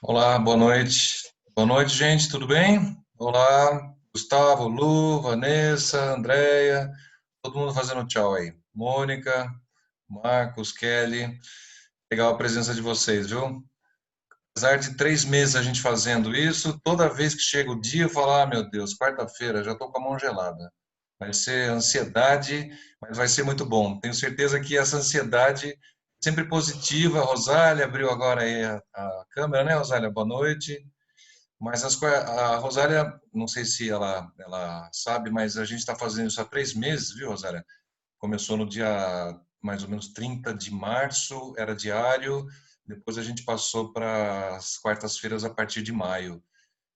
Olá, boa noite. Boa noite, gente, tudo bem? Olá, Gustavo, Lu, Vanessa, Andréia, todo mundo fazendo tchau aí. Mônica, Marcos, Kelly, legal a presença de vocês, viu? Apesar de 3 meses a gente fazendo isso, toda vez que chega o dia eu falo, ah, meu Deus, quarta-feira, já estou com a mão gelada. Vai ser ansiedade, mas vai ser muito bom. Tenho certeza que essa ansiedade é sempre positiva. A Rosália abriu agora aí a câmera, né, Rosália? Boa noite. Mas a Rosália, não sei se ela sabe, mas a gente está fazendo isso há 3 meses, viu, Rosália? Começou no dia mais ou menos 30 de março, era diário, depois a gente passou para as quartas-feiras a partir de maio.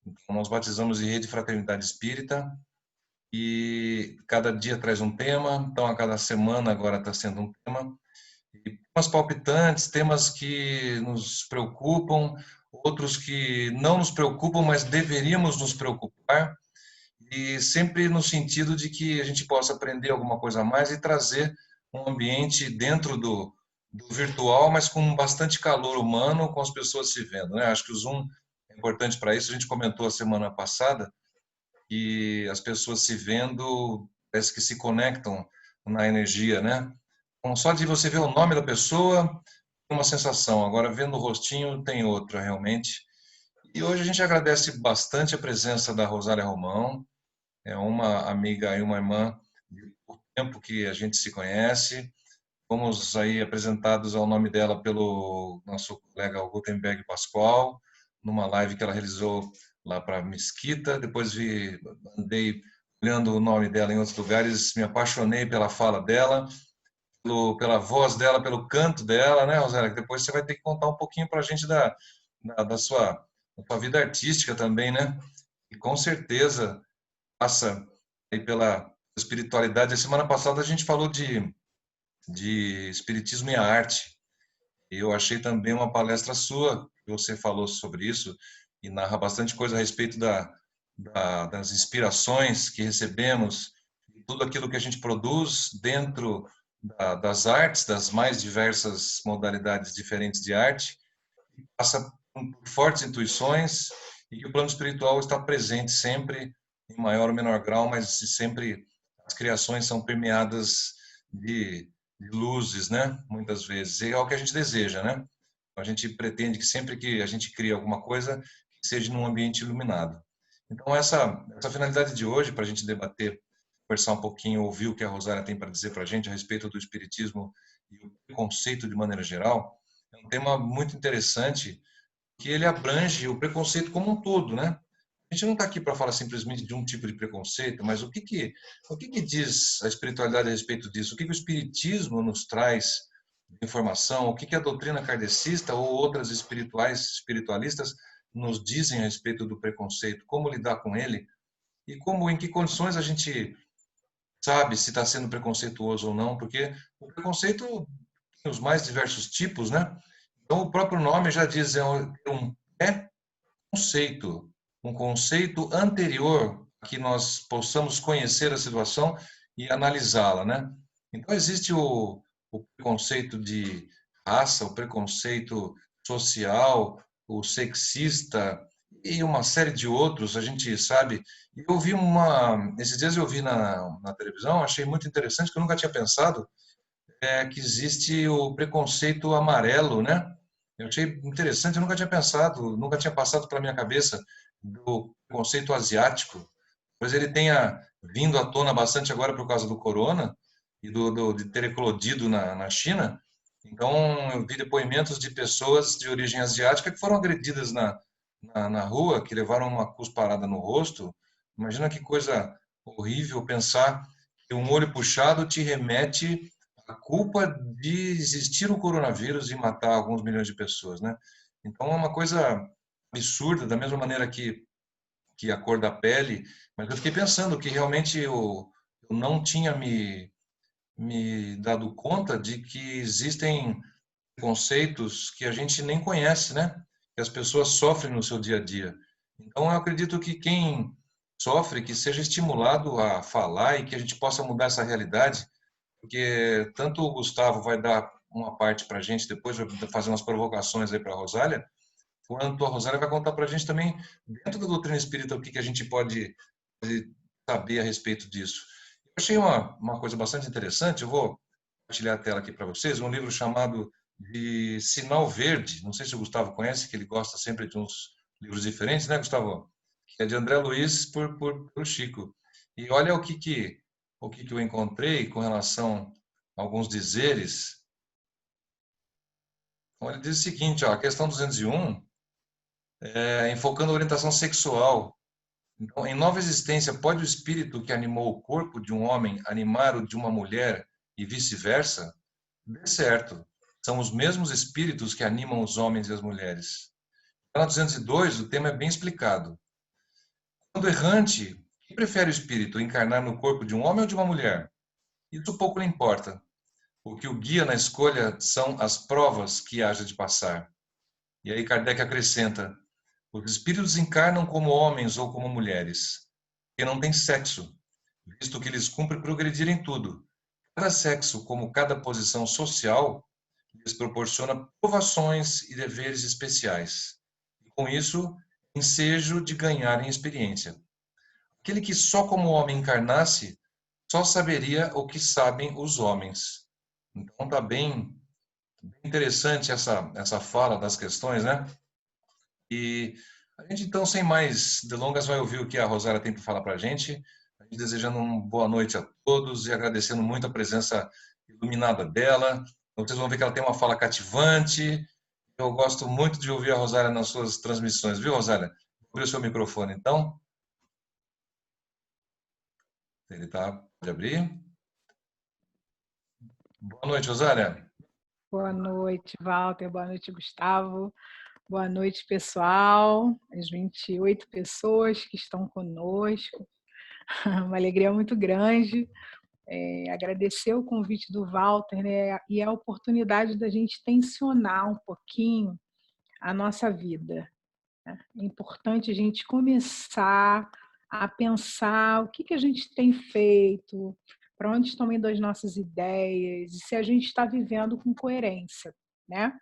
Então, nós batizamos em Rede Fraternidade Espírita e cada dia traz um tema, então a cada semana agora está sendo um tema. E temas palpitantes, temas que nos preocupam, outros que não nos preocupam, mas deveríamos nos preocupar, e sempre no sentido de que a gente possa aprender alguma coisa a mais e trazer um ambiente dentro do virtual, mas com bastante calor humano, com as pessoas se vendo, né? Acho que o Zoom é importante para isso. A gente comentou a semana passada que as pessoas se vendo, parece que se conectam na energia, né? Então, só de você ver o nome da pessoa, tem uma sensação. Agora, vendo o rostinho, tem outra, realmente. E hoje a gente agradece bastante a presença da Rosália Romão. É uma amiga e uma irmã do tempo que a gente se conhece. Fomos aí apresentados ao nome dela pelo nosso colega Gutenberg Pascoal, numa live que ela realizou lá para Mesquita. Depois andei olhando o nome dela em outros lugares, me apaixonei pela fala dela, pela voz dela, pelo canto dela, né, Rosália? Depois você vai ter que contar um pouquinho para a gente da sua vida artística também, né? E com certeza passa aí pela espiritualidade. A semana passada a gente falou de espiritismo e a arte. Eu achei também uma palestra sua, que você falou sobre isso e narra bastante coisa a respeito das inspirações que recebemos, tudo aquilo que a gente produz dentro das artes, das mais diversas modalidades diferentes de arte, passa por fortes intuições, e que o plano espiritual está presente sempre, em maior ou menor grau, mas sempre as criações são permeadas de luzes, né? Muitas vezes. E é o que a gente deseja, né? A gente pretende que sempre que a gente cria alguma coisa, que seja num ambiente iluminado. Então, essa finalidade de hoje, para a gente debater, conversar um pouquinho, ouvir o que a Rosária tem para dizer para a gente a respeito do espiritismo e o preconceito de maneira geral, é um tema muito interessante, que ele abrange o preconceito como um todo, né? A gente não está aqui para falar simplesmente de um tipo de preconceito, mas o que que diz a espiritualidade a respeito disso? O que que o espiritismo nos traz de informação? O que que a doutrina kardecista ou outras espiritualistas nos dizem a respeito do preconceito? Como lidar com ele? E em que condições a gente sabe se está sendo preconceituoso ou não? Porque o preconceito tem os mais diversos tipos, né? Então, o próprio nome já diz, é um conceito, um conceito anterior a que nós possamos conhecer a situação e analisá-la, né? Então, existe o preconceito de raça, o preconceito social, o sexista e uma série de outros, a gente sabe. E esses dias eu vi na televisão, achei muito interessante, que eu nunca tinha pensado, que existe o preconceito amarelo, né? Eu achei interessante, eu nunca tinha pensado, nunca tinha passado pela minha cabeça do preconceito asiático, pois ele tenha vindo à tona bastante agora por causa do corona e de ter eclodido na China. Então, eu vi depoimentos de pessoas de origem asiática que foram agredidas na rua, que levaram uma cusparada no rosto. Imagina que coisa horrível pensar que um olho puxado te remete à culpa de existir o coronavírus e matar alguns milhões de pessoas, né? Então, é uma coisa absurda, da mesma maneira que a cor da pele, mas eu fiquei pensando que realmente eu não tinha me dado conta de que existem conceitos que a gente nem conhece, né? Que as pessoas sofrem no seu dia a dia. Então, eu acredito que quem sofre, que seja estimulado a falar e que a gente possa mudar essa realidade, porque tanto o Gustavo vai dar uma parte para a gente, depois vai fazer umas provocações aí para a Rosália, quanto a Rosália vai contar para a gente também, dentro da doutrina espírita, o que a gente pode saber a respeito disso. Eu achei uma coisa bastante interessante, eu vou compartilhar a tela aqui para vocês, um livro chamado de Sinal Verde, não sei se o Gustavo conhece, que ele gosta sempre de uns livros diferentes, né, Gustavo? Que é de André Luiz por Chico. E olha o que eu encontrei com relação a alguns dizeres. Então, ele diz o seguinte, ó, a questão 201 enfocando a orientação sexual. Então, em nova existência, pode o espírito que animou o corpo de um homem animar o de uma mulher e vice-versa? De certo, são os mesmos espíritos que animam os homens e as mulheres. Na 202, o tema é bem explicado. Quando errante, quem prefere o espírito encarnar no corpo de um homem ou de uma mulher? Isso pouco lhe importa. O que o guia na escolha são as provas que haja de passar. E aí Kardec acrescenta: os espíritos encarnam como homens ou como mulheres, que não têm sexo, visto que lhes cumpre progredir em tudo. Cada sexo, como cada posição social, lhes proporciona provações e deveres especiais. E com isso, ensejo de ganharem experiência. Aquele que só como homem encarnasse, só saberia o que sabem os homens. Então está bem interessante essa fala das questões, né? E a gente, então, sem mais delongas, vai ouvir o que a Rosária tem para falar para a gente. A gente desejando uma boa noite a todos e agradecendo muito a presença iluminada dela. Vocês vão ver que ela tem uma fala cativante. Eu gosto muito de ouvir a Rosária nas suas transmissões, viu, Rosária? Abre o seu microfone, então. Ele tá, pode abrir. Boa noite, Rosária. Boa noite, Walter. Boa noite, Gustavo. Boa noite, pessoal. As 28 pessoas que estão conosco. Uma alegria muito grande. Agradecer o convite do Walter, né, e a oportunidade da gente tensionar um pouquinho a nossa vida. É importante a gente começar a pensar o que a gente tem feito, para onde estão indo as nossas ideias, e se a gente está vivendo com coerência, né?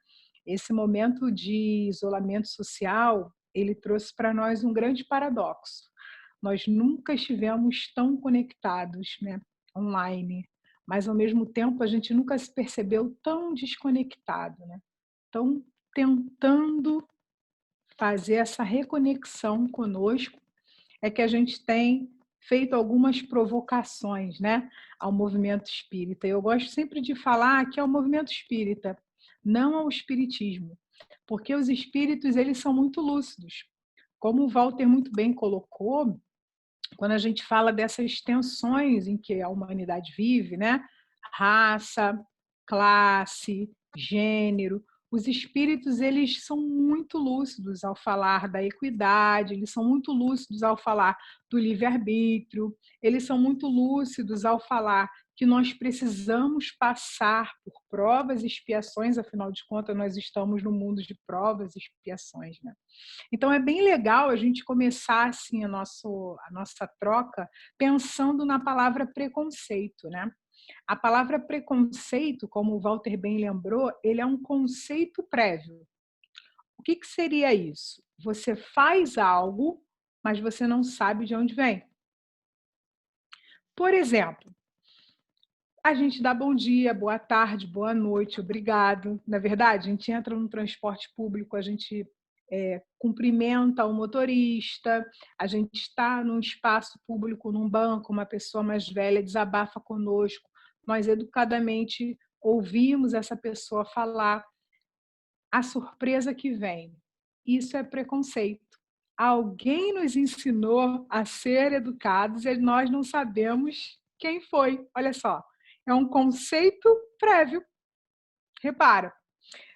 Esse momento de isolamento social, ele trouxe para nós um grande paradoxo. Nós nunca estivemos tão conectados, né, online, mas ao mesmo tempo a gente nunca se percebeu tão desconectado, né? Tão tentando fazer essa reconexão conosco, é que a gente tem feito algumas provocações, né, ao movimento espírita. Eu gosto sempre de falar que é o movimento espírita, não ao espiritismo, porque os espíritos eles são muito lúcidos. Como o Walter muito bem colocou, quando a gente fala dessas tensões em que a humanidade vive, né, raça, classe, gênero, os espíritos eles são muito lúcidos ao falar da equidade, eles são muito lúcidos ao falar do livre-arbítrio, eles são muito lúcidos ao falar que nós precisamos passar por provas e expiações, afinal de contas nós estamos no mundo de provas e expiações, né? Então é bem legal a gente começar assim a nossa troca pensando na palavra preconceito, né? A palavra preconceito, como o Walter bem lembrou, ele é um conceito prévio. O que seria isso? Você faz algo, mas você não sabe de onde vem. Por exemplo, a gente dá bom dia, boa tarde, boa noite, obrigado. Na verdade, a gente entra no transporte público, a gente cumprimenta o motorista, a gente está num espaço público, num banco, uma pessoa mais velha desabafa conosco, nós educadamente ouvimos essa pessoa falar. A surpresa que vem, isso é preconceito. Alguém nos ensinou a ser educados e nós não sabemos quem foi. Olha só, é um conceito prévio. Repara.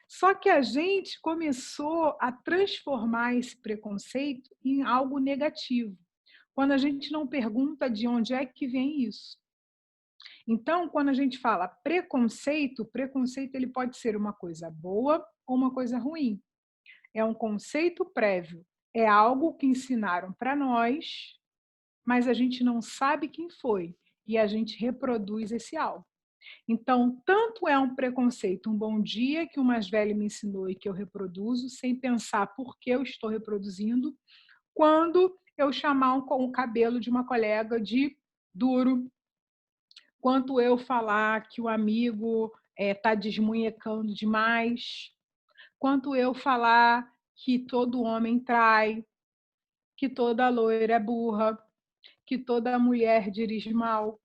Só que a gente começou a transformar esse preconceito em algo negativo, quando a gente não pergunta de onde é que vem isso. Então, quando a gente fala preconceito, preconceito ele pode ser uma coisa boa ou uma coisa ruim. É um conceito prévio, é algo que ensinaram para nós, mas a gente não sabe quem foi e a gente reproduz esse algo. Então, tanto é um preconceito, um bom dia que o mais velho me ensinou e que eu reproduzo, sem pensar por que eu estou reproduzindo, quando eu chamar o cabelo de uma colega de duro, quanto eu falar que o amigo está desmunhecando demais, quanto eu falar que todo homem trai, que toda loira é burra, que toda mulher dirige mal.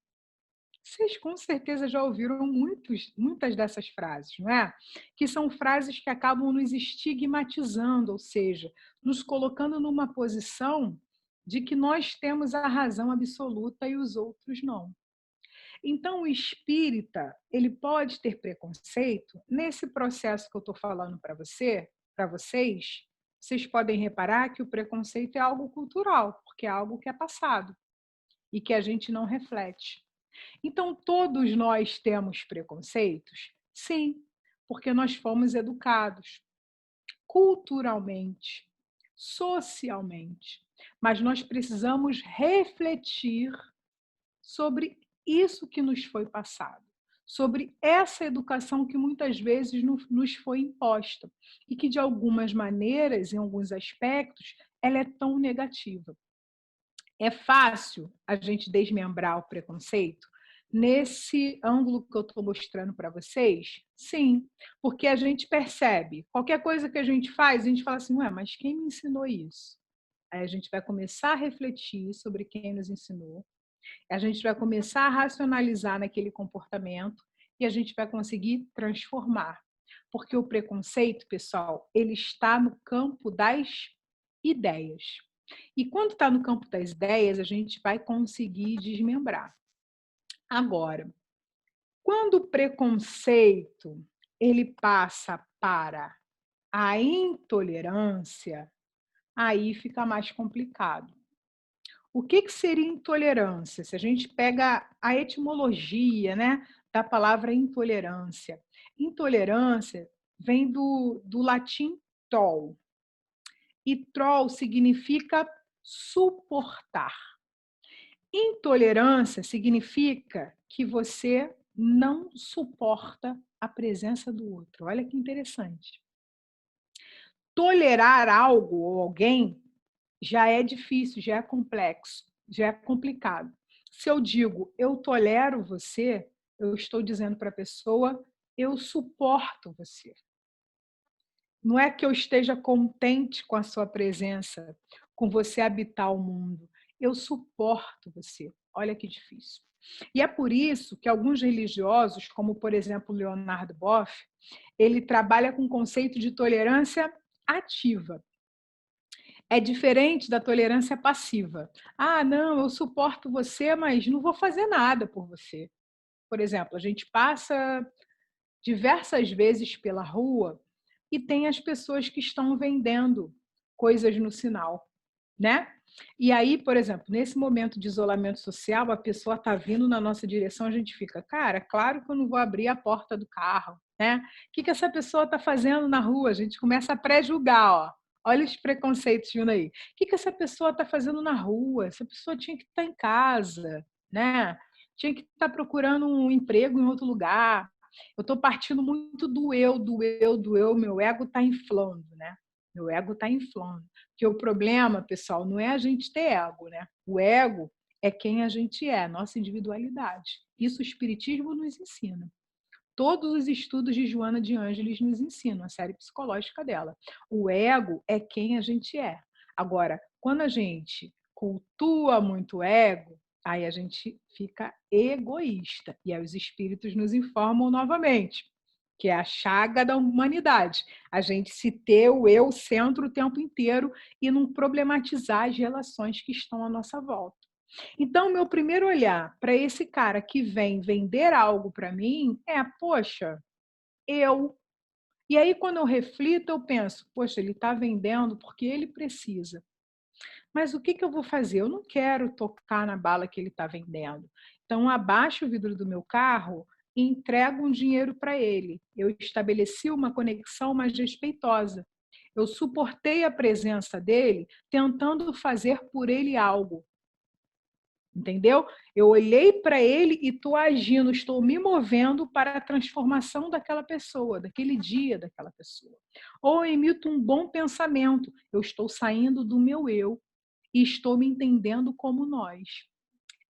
Vocês com certeza já ouviram muitas dessas frases, não é? Que são frases que acabam nos estigmatizando, ou seja, nos colocando numa posição de que nós temos a razão absoluta e os outros não. Então, o espírita, ele pode ter preconceito nesse processo que eu estou falando para vocês. Vocês podem reparar que o preconceito é algo cultural, porque é algo que é passado e que a gente não reflete. Então, todos nós temos preconceitos? Sim, porque nós fomos educados culturalmente, socialmente. Mas nós precisamos refletir sobre isso que nos foi passado, sobre essa educação que muitas vezes nos foi imposta e que, de algumas maneiras, em alguns aspectos, ela é tão negativa. É fácil a gente desmembrar o preconceito nesse ângulo que eu estou mostrando para vocês? Sim, porque a gente percebe, qualquer coisa que a gente faz, a gente fala assim, ué, mas quem me ensinou isso? Aí a gente vai começar a refletir sobre quem nos ensinou, a gente vai começar a racionalizar naquele comportamento e a gente vai conseguir transformar. Porque o preconceito, pessoal, ele está no campo das ideias. E quando está no campo das ideias, a gente vai conseguir desmembrar. Agora, quando o preconceito ele passa para a intolerância, aí fica mais complicado. O que seria intolerância? Se a gente pega a etimologia, né, da palavra intolerância. Intolerância vem do latim tol. E troll significa suportar. Intolerância significa que você não suporta a presença do outro. Olha que interessante. Tolerar algo ou alguém já é difícil, já é complexo, já é complicado. Se eu digo eu tolero você, eu estou dizendo para a pessoa eu suporto você. Não é que eu esteja contente com a sua presença, com você habitar o mundo. Eu suporto você. Olha que difícil. E é por isso que alguns religiosos, como por exemplo Leonardo Boff, ele trabalha com o conceito de tolerância ativa. É diferente da tolerância passiva. Ah, não, eu suporto você, mas não vou fazer nada por você. Por exemplo, a gente passa diversas vezes pela rua e tem as pessoas que estão vendendo coisas no sinal, né? E aí, por exemplo, nesse momento de isolamento social, a pessoa está vindo na nossa direção, a gente fica, cara, claro que eu não vou abrir a porta do carro, né? O que essa pessoa está fazendo na rua? A gente começa a pré-julgar, ó. Olha os preconceitos vindo aí. O que essa pessoa está fazendo na rua? Essa pessoa tinha que estar em casa, né? Tinha que estar procurando um emprego em outro lugar. Eu estou partindo muito do eu, do eu, do eu. Meu ego está inflando, né? Meu ego está inflando. Porque o problema, pessoal, não é a gente ter ego, né? O ego é quem a gente é, nossa individualidade. Isso o Espiritismo nos ensina. Todos os estudos de Joana de Ângeles nos ensinam, a série psicológica dela. O ego é quem a gente é. Agora, quando a gente cultua muito o ego, aí a gente fica egoísta. E aí os espíritos nos informam novamente, que é a chaga da humanidade. A gente se ter o eu centro o tempo inteiro e não problematizar as relações que estão à nossa volta. Então, meu primeiro olhar para esse cara que vem vender algo para mim é, poxa, eu. E aí, quando eu reflito, eu penso, poxa, ele está vendendo porque ele precisa. Mas o que eu vou fazer? Eu não quero tocar na bala que ele está vendendo. Então, abaixo o vidro do meu carro e entrego um dinheiro para ele. Eu estabeleci uma conexão mais respeitosa. Eu suportei a presença dele, tentando fazer por ele algo. entendeu? Eu olhei para ele e estou agindo, estou me movendo para a transformação daquela pessoa, daquele dia daquela pessoa. Ou eu emito um bom pensamento, eu estou saindo do meu eu e estou me entendendo como nós.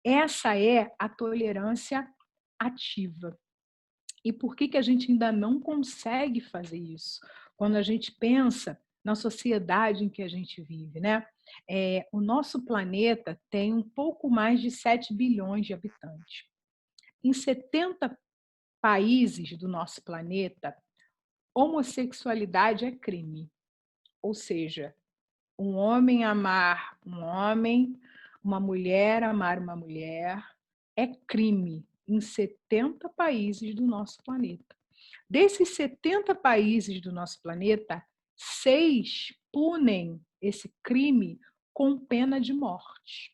Essa é a tolerância ativa. E por que a gente ainda não consegue fazer isso? Quando a gente pensa na sociedade em que a gente vive, né? O nosso planeta tem um pouco mais de 7 bilhões de habitantes. Em 70 países do nosso planeta, homossexualidade é crime. Ou seja, um homem amar um homem, uma mulher amar uma mulher, é crime em 70 países do nosso planeta. Desses 70 países do nosso planeta, 6 punem esse crime com pena de morte.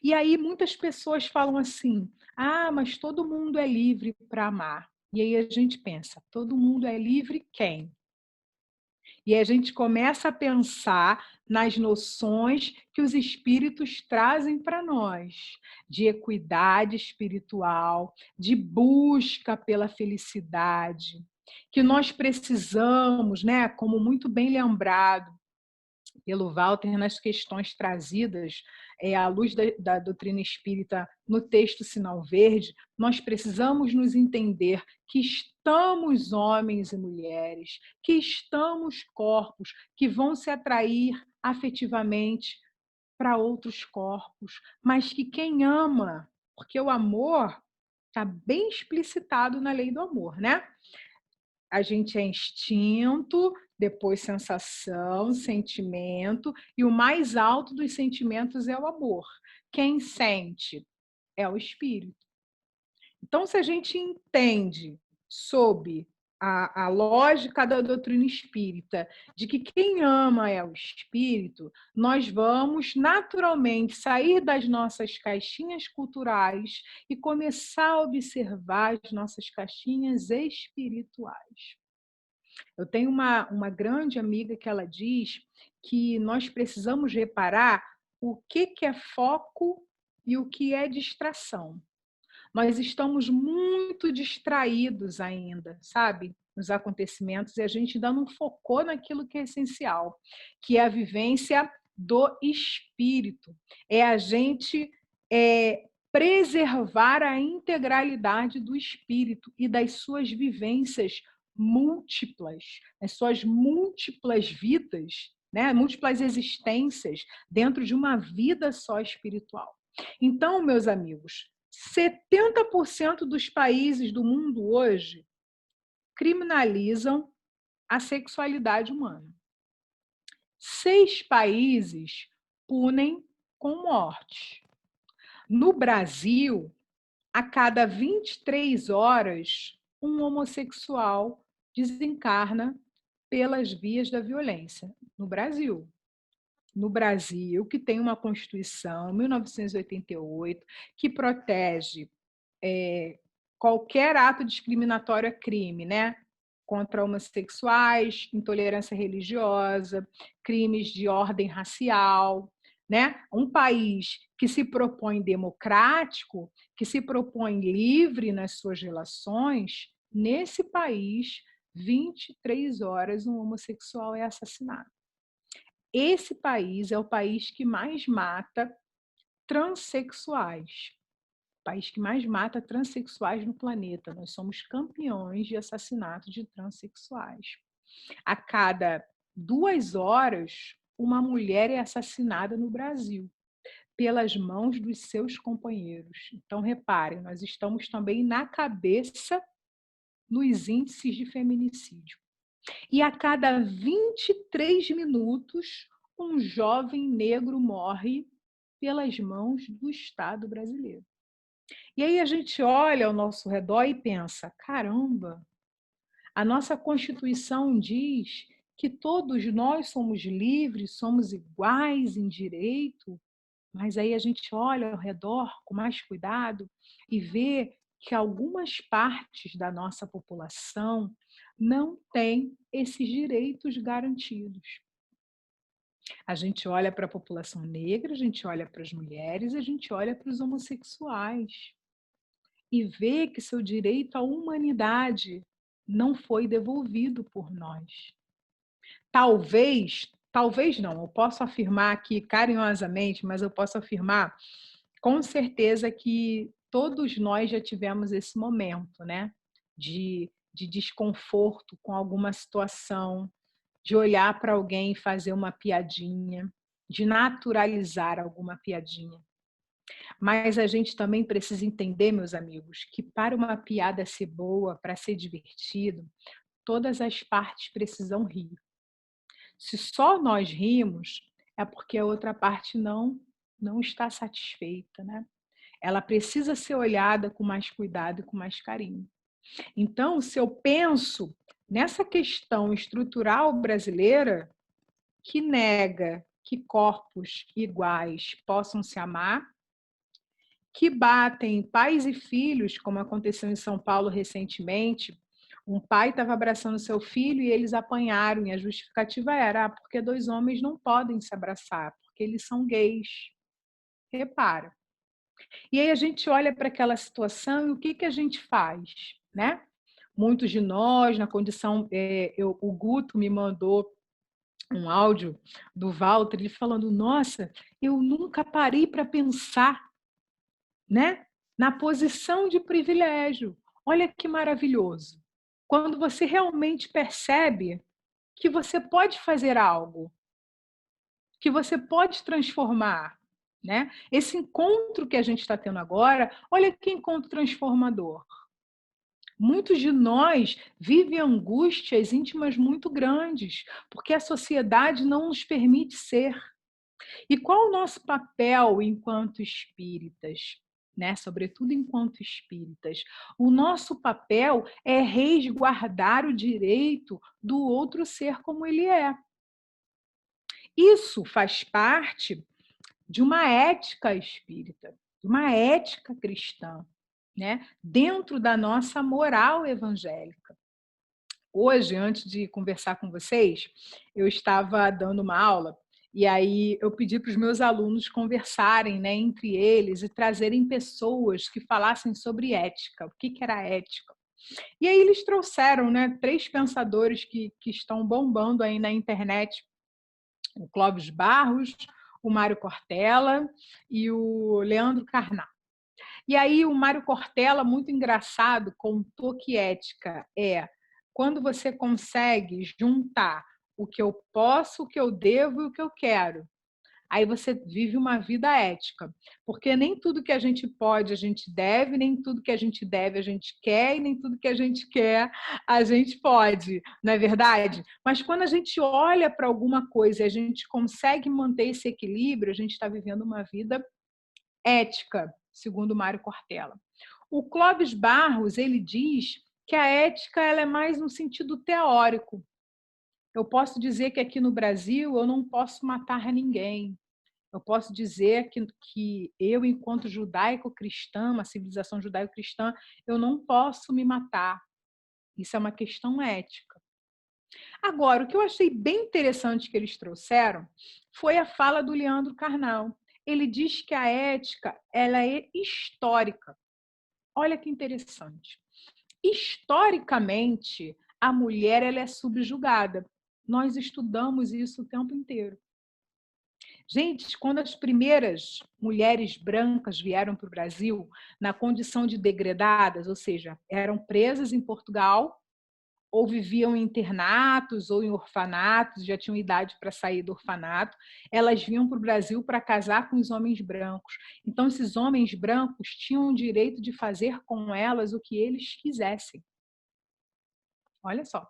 E aí muitas pessoas falam assim: ah, mas todo mundo é livre para amar. E aí a gente pensa: todo mundo é livre quem? E a gente começa a pensar nas noções que os espíritos trazem para nós, de equidade espiritual, de busca pela felicidade, que nós precisamos, né, como muito bem lembrado pelo Walter nas questões trazidas à luz da doutrina espírita no texto Sinal Verde, nós precisamos nos entender que estamos homens e mulheres, que estamos corpos que vão se atrair afetivamente para outros corpos, mas que quem ama, porque o amor está bem explicitado na lei do amor, né? A gente é instinto, depois sensação, sentimento, e o mais alto dos sentimentos é o amor. Quem sente é o espírito. Então, se a gente entende sob a lógica da doutrina espírita, de que quem ama é o espírito, nós vamos naturalmente sair das nossas caixinhas culturais e começar a observar as nossas caixinhas espirituais. Eu tenho uma grande amiga que ela diz que nós precisamos reparar o que é foco e o que é distração. Nós estamos muito distraídos ainda, sabe? Nos acontecimentos, e a gente ainda não focou naquilo que é essencial, que é a vivência do espírito. É a gente preservar a integralidade do espírito e das suas vivências múltiplas, as suas múltiplas vidas, né? Múltiplas existências dentro de uma vida só espiritual. Então, meus amigos, 70% dos países do mundo hoje criminalizam a sexualidade humana. 6 países punem com morte. No Brasil, a cada 23 horas, um homossexual desencarna pelas vias da violência. No Brasil. No Brasil, que tem uma Constituição, 1988, que protege qualquer ato discriminatório é crime, né? Contra homossexuais, intolerância religiosa, crimes de ordem racial, né? Um país que se propõe democrático, que se propõe livre nas suas relações, nesse país, 23 horas um homossexual é assassinado. Esse país é o país que mais mata transexuais. O país que mais mata transexuais no planeta. Nós somos campeões de assassinato de transexuais. A cada 2 horas, uma mulher é assassinada no Brasil pelas mãos dos seus companheiros. Então, reparem, nós estamos também na cabeça nos índices de feminicídio. E a cada 23 minutos, um jovem negro morre pelas mãos do Estado brasileiro. E aí a gente olha ao nosso redor e pensa: caramba, a nossa Constituição diz que todos nós somos livres, somos iguais em direito, mas aí a gente olha ao redor com mais cuidado e vê que algumas partes da nossa população não têm esses direitos garantidos. A gente olha para a população negra, a gente olha para as mulheres, a gente olha para os homossexuais e vê que seu direito à humanidade não foi devolvido por nós. Talvez não, eu posso afirmar aqui carinhosamente, mas eu posso afirmar com certeza que todos nós já tivemos esse momento, né? De desconforto com alguma situação, de olhar para alguém e fazer uma piadinha, de naturalizar alguma piadinha. Mas a gente também precisa entender, meus amigos, que para uma piada ser boa, para ser divertido, todas as partes precisam rir. Se só nós rimos, é porque a outra parte não está satisfeita, né? Ela precisa ser olhada com mais cuidado e com mais carinho. Então, se eu penso nessa questão estrutural brasileira que nega que corpos iguais possam se amar, que batem pais e filhos, como aconteceu em São Paulo recentemente, um pai estava abraçando seu filho e eles apanharam, e a justificativa era porque dois homens não podem se abraçar, porque eles são gays. Repara. E aí a gente olha para aquela situação e o que, que a gente faz, né? Muitos de nós, na condição, o Guto me mandou um áudio do Walter, ele falando, nossa, eu nunca parei para pensar, né? Na posição de privilégio. Olha que maravilhoso. Quando você realmente percebe que você pode fazer algo, que você pode transformar, né? Esse encontro que a gente está tendo agora, olha que encontro transformador. Muitos de nós vivem angústias íntimas muito grandes, porque a sociedade não nos permite ser. E qual o nosso papel enquanto espíritas? Né? Sobretudo enquanto espíritas. O nosso papel é resguardar o direito do outro ser como ele é. Isso faz parte de uma ética espírita, de uma ética cristã, né? Dentro da nossa moral evangélica. Hoje, antes de conversar com vocês, eu estava dando uma aula e aí eu pedi para os meus alunos conversarem, né, entre eles e trazerem pessoas que falassem sobre ética, o que era ética. E aí eles trouxeram, né, três pensadores que estão bombando aí na internet, o Clóvis Barros, o Mário Cortella e o Leandro Carnal. E aí o Mário Cortella, muito engraçado, contou que ética é quando você consegue juntar o que eu posso, o que eu devo e o que eu quero. Aí você vive uma vida ética, porque nem tudo que a gente pode a gente deve, nem tudo que a gente deve a gente quer, e nem tudo que a gente quer a gente pode, não é verdade? Mas quando a gente olha para alguma coisa e a gente consegue manter esse equilíbrio, a gente está vivendo uma vida ética, segundo Mário Cortella. O Clóvis Barros, ele diz que a ética ela é mais no sentido teórico. Eu posso dizer que aqui no Brasil eu não posso matar ninguém. Eu posso dizer que eu, enquanto judaico-cristã, uma civilização judaico-cristã, eu não posso me matar. Isso é uma questão ética. Agora, o que eu achei bem interessante que eles trouxeram foi a fala do Leandro Carnal. Ele diz que a ética ela é histórica. Olha que interessante. Historicamente, a mulher ela é subjugada. Nós estudamos isso o tempo inteiro. Gente, quando as primeiras mulheres brancas vieram para o Brasil, na condição de degredadas, ou seja, eram presas em Portugal, ou viviam em internatos ou em orfanatos, já tinham idade para sair do orfanato, elas vinham para o Brasil para casar com os homens brancos. Então, esses homens brancos tinham o direito de fazer com elas o que eles quisessem. Olha só.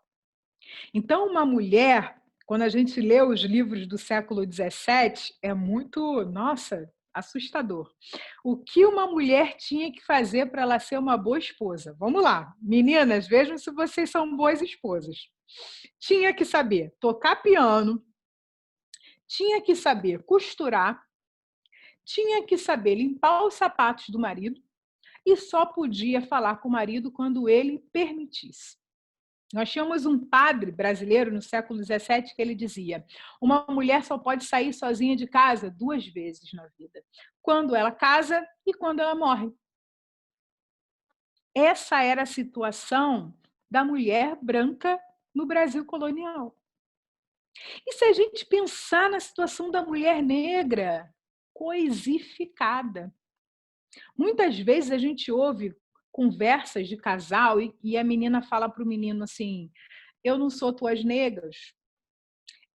Então, uma mulher, quando a gente lê os livros do século XVII, é muito, nossa, assustador. O que uma mulher tinha que fazer para ela ser uma boa esposa? Vamos lá, meninas, vejam se vocês são boas esposas. Tinha que saber tocar piano, tinha que saber costurar, tinha que saber limpar os sapatos do marido e só podia falar com o marido quando ele permitisse. Nós tínhamos um padre brasileiro no século XVII que ele dizia: uma mulher só pode sair sozinha de casa 2 vezes na vida, quando ela casa e quando ela morre. Essa era a situação da mulher branca no Brasil colonial. E se a gente pensar na situação da mulher negra, coisificada? Muitas vezes a gente ouve conversas de casal e a menina fala para o menino assim: eu não sou tuas negras.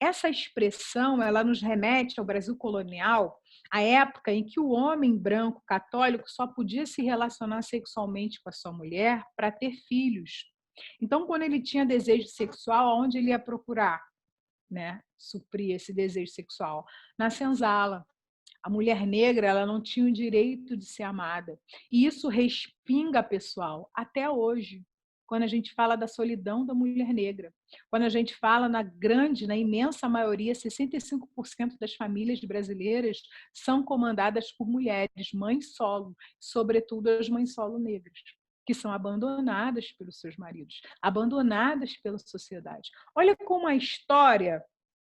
Essa expressão, ela nos remete ao Brasil colonial, à época em que o homem branco católico só podia se relacionar sexualmente com a sua mulher para ter filhos. Então, quando ele tinha desejo sexual, aonde ele ia procurar, né, suprir esse desejo sexual? Na senzala. A mulher negra, ela não tinha o direito de ser amada. E isso respinga, pessoal, até hoje, quando a gente fala da solidão da mulher negra. Quando a gente fala na imensa maioria, 65% das famílias brasileiras são comandadas por mulheres, mães solo, sobretudo as mães solo negras, que são abandonadas pelos seus maridos, abandonadas pela sociedade. Olha como a história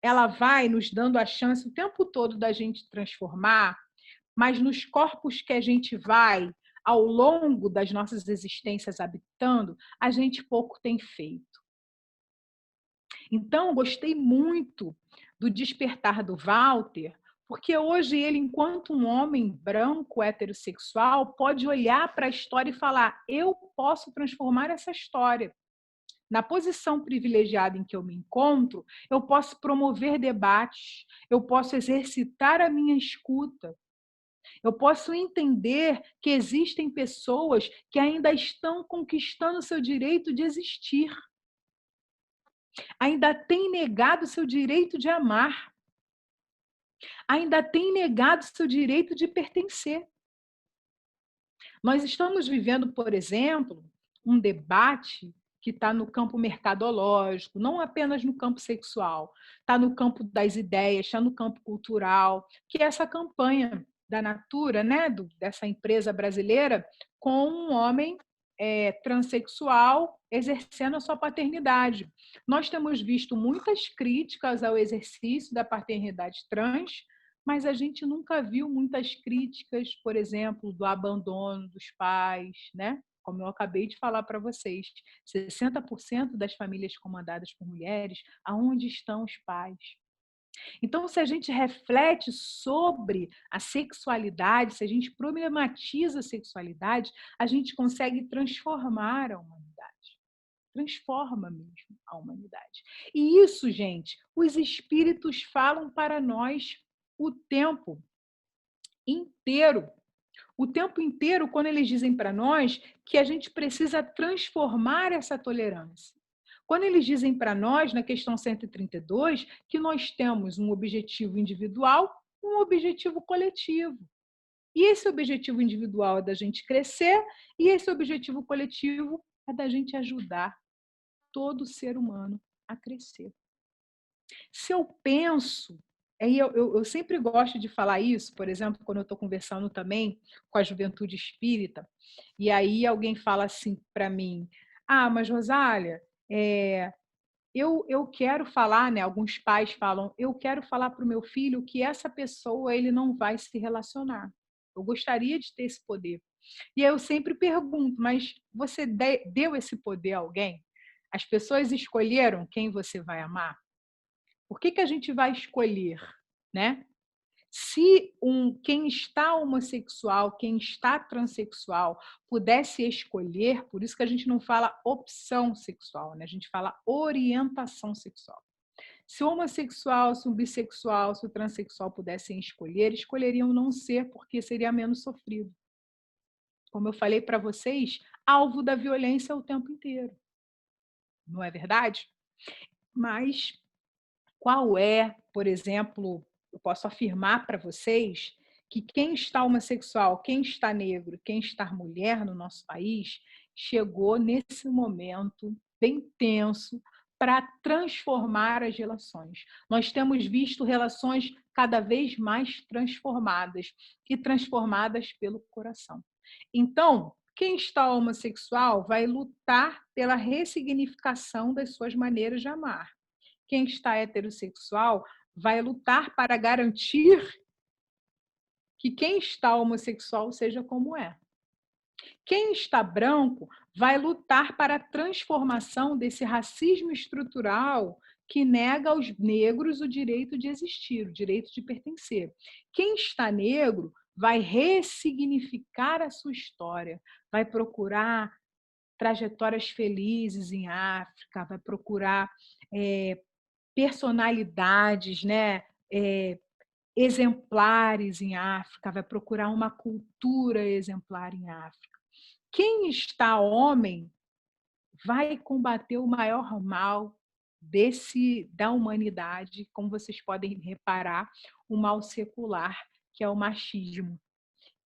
ela vai nos dando a chance o tempo todo da gente transformar, mas nos corpos que a gente vai ao longo das nossas existências habitando, a gente pouco tem feito. Então, gostei muito do despertar do Walter, porque hoje ele, enquanto um homem branco heterossexual, pode olhar para a história e falar: eu posso transformar essa história. Na posição privilegiada em que eu me encontro, eu posso promover debates, eu posso exercitar a minha escuta, eu posso entender que existem pessoas que ainda estão conquistando o seu direito de existir, ainda têm negado o seu direito de amar, ainda têm negado o seu direito de pertencer. Nós estamos vivendo, por exemplo, um debate que está no campo mercadológico, não apenas no campo sexual, está no campo das ideias, está no campo cultural, que é essa campanha da Natura, né, dessa empresa brasileira, com um homem transexual exercendo a sua paternidade. Nós temos visto muitas críticas ao exercício da paternidade trans, mas a gente nunca viu muitas críticas, por exemplo, do abandono dos pais, né? Como eu acabei de falar para vocês, 60% das famílias comandadas por mulheres, aonde estão os pais? Então, se a gente reflete sobre a sexualidade, se a gente problematiza a sexualidade, a gente consegue transformar a humanidade. Transforma mesmo a humanidade. E isso, gente, os espíritos falam para nós o tempo inteiro. O tempo inteiro, quando eles dizem para nós que a gente precisa transformar essa tolerância. Quando eles dizem para nós, na questão 132, que nós temos um objetivo individual e um objetivo coletivo. E esse objetivo individual é da gente crescer, e esse objetivo coletivo é da gente ajudar todo ser humano a crescer. Se eu penso, eu sempre gosto de falar isso, por exemplo, quando eu estou conversando também com a juventude espírita, e aí alguém fala assim para mim: ah, mas Rosália, eu quero falar, né? Alguns pais falam: eu quero falar para o meu filho que essa pessoa ele não vai se relacionar. Eu gostaria de ter esse poder. E aí eu sempre pergunto: mas você deu esse poder a alguém? As pessoas escolheram quem você vai amar? Por que a gente vai escolher, né? Se quem está homossexual, quem está transexual, pudesse escolher, por isso que a gente não fala opção sexual, né? A gente fala orientação sexual. Se o homossexual, se o bissexual, se o transexual pudessem escolher, escolheriam não ser, porque seria menos sofrido. Como eu falei para vocês, alvo da violência o tempo inteiro. Não é verdade? Mas qual é, por exemplo, eu posso afirmar para vocês que quem está homossexual, quem está negro, quem está mulher no nosso país, chegou nesse momento bem tenso para transformar as relações. Nós temos visto relações cada vez mais transformadas e transformadas pelo coração. Então, Quem está homossexual vai lutar pela ressignificação das suas maneiras de amar. Quem está heterossexual vai lutar para garantir que quem está homossexual seja como é. Quem está branco vai lutar para a transformação desse racismo estrutural que nega aos negros o direito de existir, o direito de pertencer. Quem está negro vai ressignificar a sua história, vai procurar trajetórias felizes em África, vai procurar personalidades, né, exemplares em África, vai procurar uma cultura exemplar em África. Quem está homem vai combater o maior mal da humanidade, como vocês podem reparar, o mal secular, que é o machismo,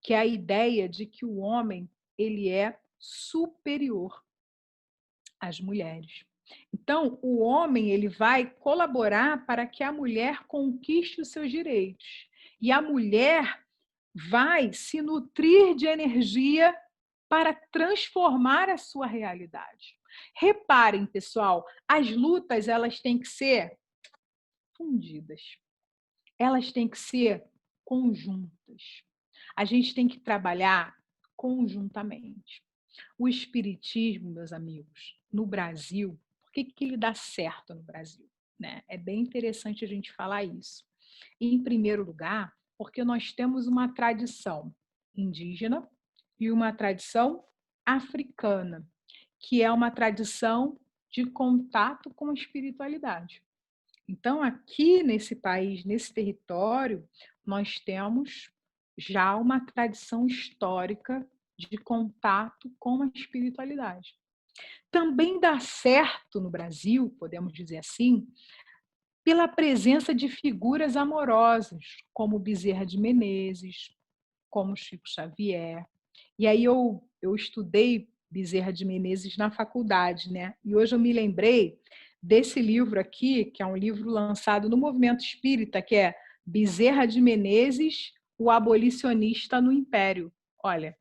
que é a ideia de que o homem ele é superior às mulheres. Então, o homem ele vai colaborar para que a mulher conquiste os seus direitos. E a mulher vai se nutrir de energia para transformar a sua realidade. Reparem, pessoal, as lutas elas têm que ser fundidas. Elas têm que ser conjuntas. A gente tem que trabalhar conjuntamente. O espiritismo, meus amigos, no Brasil, por que ele dá certo no Brasil? Né? É bem interessante a gente falar isso. Em primeiro lugar, porque nós temos uma tradição indígena e uma tradição africana, que é uma tradição de contato com a espiritualidade. Então, aqui nesse país, nesse território, nós temos já uma tradição histórica de contato com a espiritualidade. Também dá certo no Brasil, podemos dizer assim, pela presença de figuras amorosas, como Bezerra de Menezes, como Chico Xavier. E aí eu estudei Bezerra de Menezes na faculdade, né? E hoje eu me lembrei desse livro aqui, que é um livro lançado no Movimento Espírita, que é Bezerra de Menezes, o abolicionista no Império. Olha,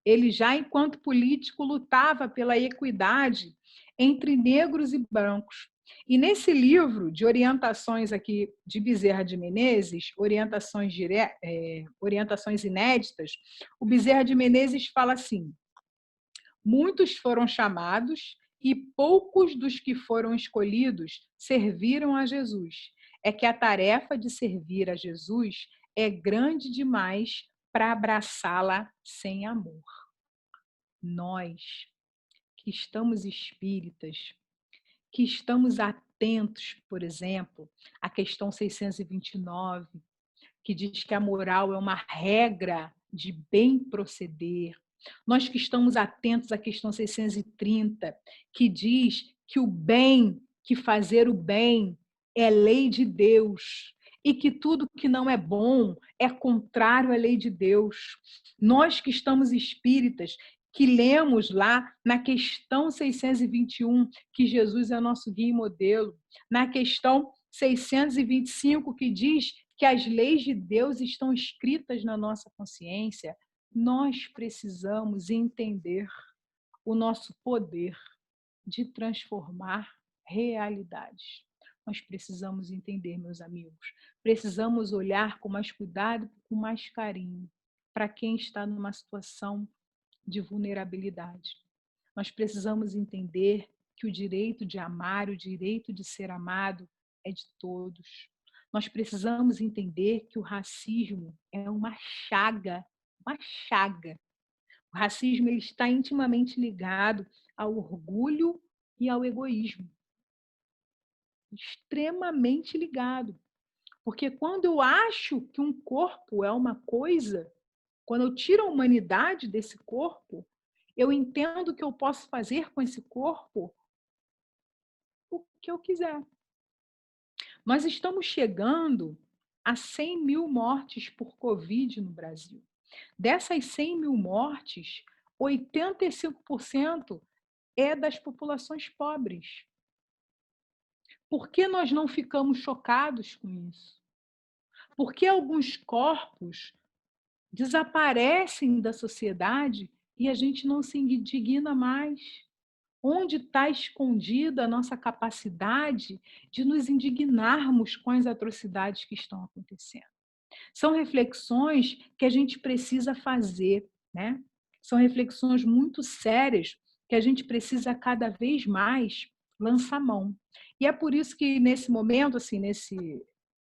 ele já enquanto político lutava pela equidade entre negros e brancos. E nesse livro de orientações aqui de Bezerra de Menezes, orientações inéditas, o Bezerra de Menezes fala assim: muitos foram chamados e poucos dos que foram escolhidos serviram a Jesus. É que a tarefa de servir a Jesus é grande demais para abraçá-la sem amor. Nós, que estamos espíritas, que estamos atentos, por exemplo, à questão 629, que diz que a moral é uma regra de bem proceder. Nós que estamos atentos à questão 630, que diz que o bem, que fazer o bem é lei de Deus e que tudo que não é bom é contrário à lei de Deus. Nós que estamos espíritas, que lemos lá na questão 621 que Jesus é nosso guia e modelo, na questão 625 que diz que as leis de Deus estão escritas na nossa consciência, nós precisamos entender o nosso poder de transformar realidades. Nós precisamos entender, meus amigos, precisamos olhar com mais cuidado, com mais carinho, para quem está numa situação de vulnerabilidade. Nós precisamos entender que o direito de amar, o direito de ser amado é de todos. Nós precisamos entender que o racismo é uma chaga, uma chaga. O racismo ele está intimamente ligado ao orgulho e ao egoísmo. Extremamente ligado. Porque quando eu acho que um corpo é uma coisa, quando eu tiro a humanidade desse corpo, eu entendo que eu posso fazer com esse corpo o que eu quiser. Nós estamos chegando a 100 mil mortes por Covid no Brasil. Dessas 100 mil mortes, 85% é das populações pobres. Por que nós não ficamos chocados com isso? Por que alguns corpos desaparecem da sociedade e a gente não se indigna mais. Onde está escondida a nossa capacidade de nos indignarmos com as atrocidades que estão acontecendo? São reflexões que a gente precisa fazer, né? São reflexões muito sérias que a gente precisa cada vez mais lançar mão. E é por isso que nesse momento, assim, nesse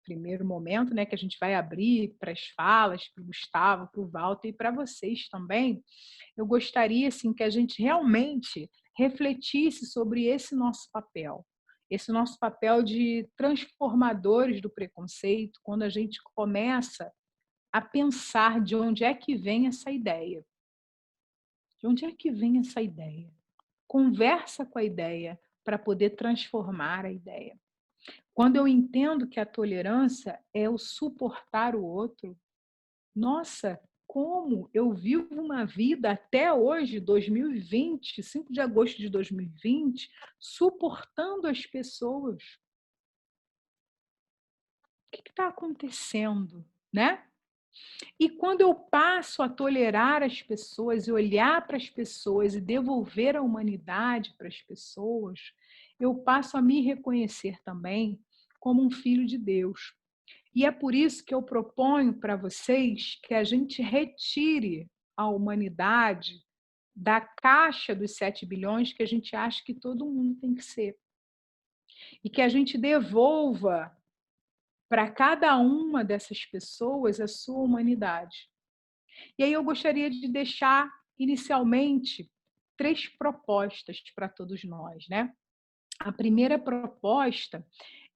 primeiro momento, né, que a gente vai abrir para as falas, para o Gustavo, para o Walter e para vocês também, eu gostaria assim que a gente realmente refletisse sobre esse nosso papel de transformadores do preconceito, quando a gente começa a pensar de onde é que vem essa ideia. De onde é que vem essa ideia? Conversa com a ideia para poder transformar a ideia. Quando eu entendo que a tolerância é o suportar o outro, nossa, como eu vivo uma vida até hoje, 2020, 5 de agosto de 2020, suportando as pessoas. O que está acontecendo, né? E quando eu passo a tolerar as pessoas e olhar para as pessoas e devolver a humanidade para as pessoas, eu passo a me reconhecer também como um filho de Deus. E é por isso que eu proponho para vocês que a gente retire a humanidade da caixa dos 7 bilhões que a gente acha que todo mundo tem que ser. E que a gente devolva para cada uma dessas pessoas a sua humanidade. E aí eu gostaria de deixar, inicialmente, 3 propostas para todos nós, né? A primeira proposta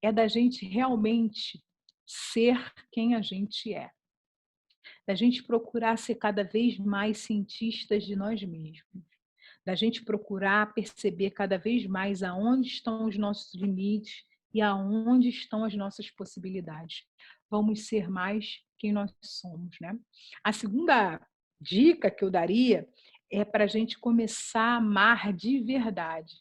é da gente realmente ser quem a gente é. Da gente procurar ser cada vez mais cientistas de nós mesmos. Da gente procurar perceber cada vez mais aonde estão os nossos limites e aonde estão as nossas possibilidades. Vamos ser mais quem nós somos, né? A segunda dica que eu daria é para a gente começar a amar de verdade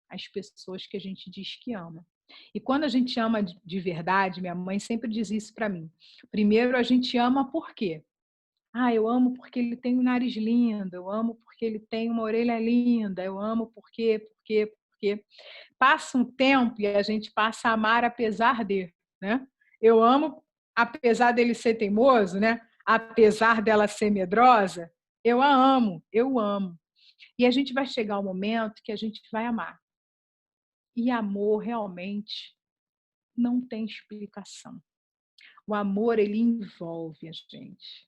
as pessoas que a gente diz que ama. E quando a gente ama de verdade, minha mãe sempre diz isso para mim. Primeiro, a gente ama por quê? Ah, eu amo porque ele tem um nariz lindo, eu amo porque ele tem uma orelha linda, eu amo porque. Passa um tempo e a gente passa a amar apesar de, né? Eu amo apesar dele ser teimoso, né? Apesar dela ser medrosa, eu a amo, eu amo. E a gente vai chegar ao momento que a gente vai amar. E amor realmente não tem explicação. O amor, ele envolve a gente.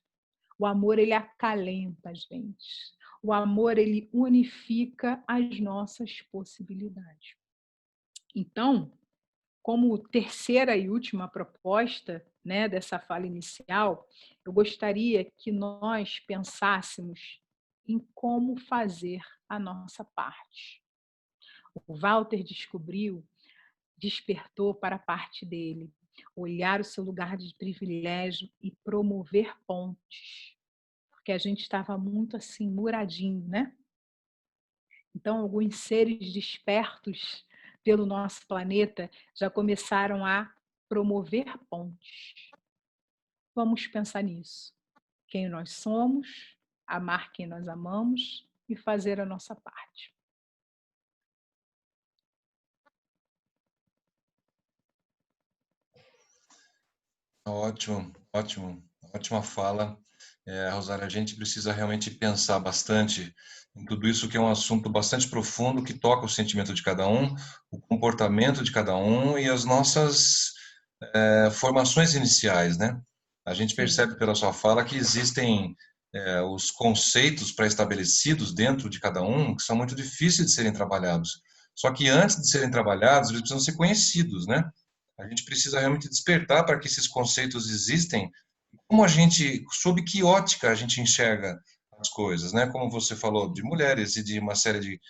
O amor, ele acalenta a gente. O amor, ele unifica as nossas possibilidades. Então, como terceira e última proposta, né, dessa fala inicial, eu gostaria que nós pensássemos em como fazer a nossa parte. O Walter despertou para a parte dele, olhar o seu lugar de privilégio e promover pontes, porque a gente estava muito assim, muradinho, né? Então, alguns seres despertos pelo nosso planeta já começaram a promover pontes. Vamos pensar nisso. Quem nós somos, amar quem nós amamos e fazer a nossa parte. Ótimo, ótimo, ótima fala. Rosário, a gente precisa realmente pensar bastante em tudo isso, que é um assunto bastante profundo, que toca o sentimento de cada um, o comportamento de cada um e as nossas formações iniciais, né? A gente percebe pela sua fala que existem os conceitos pré-estabelecidos dentro de cada um, que são muito difíceis de serem trabalhados. Só que antes de serem trabalhados, eles precisam ser conhecidos, né? A gente precisa realmente despertar para que esses conceitos existem, como a gente, sob que ótica a gente enxerga as coisas, né? Como você falou de mulheres e de uma série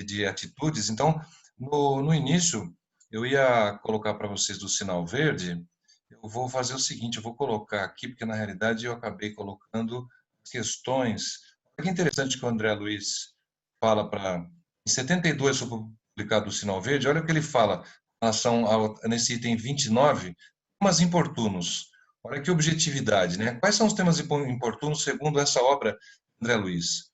de atitudes. Então, no início, eu ia colocar para vocês do sinal verde. Eu vou fazer o seguinte, eu vou colocar aqui, porque na realidade eu acabei colocando questões. Olha que interessante que o André Luiz fala para... Em 72 foi publicado o sinal verde, olha o que ele fala em relação nesse item 29, temas importunos. Olha que objetividade, né? Quais são os temas importunos segundo essa obra, André Luiz?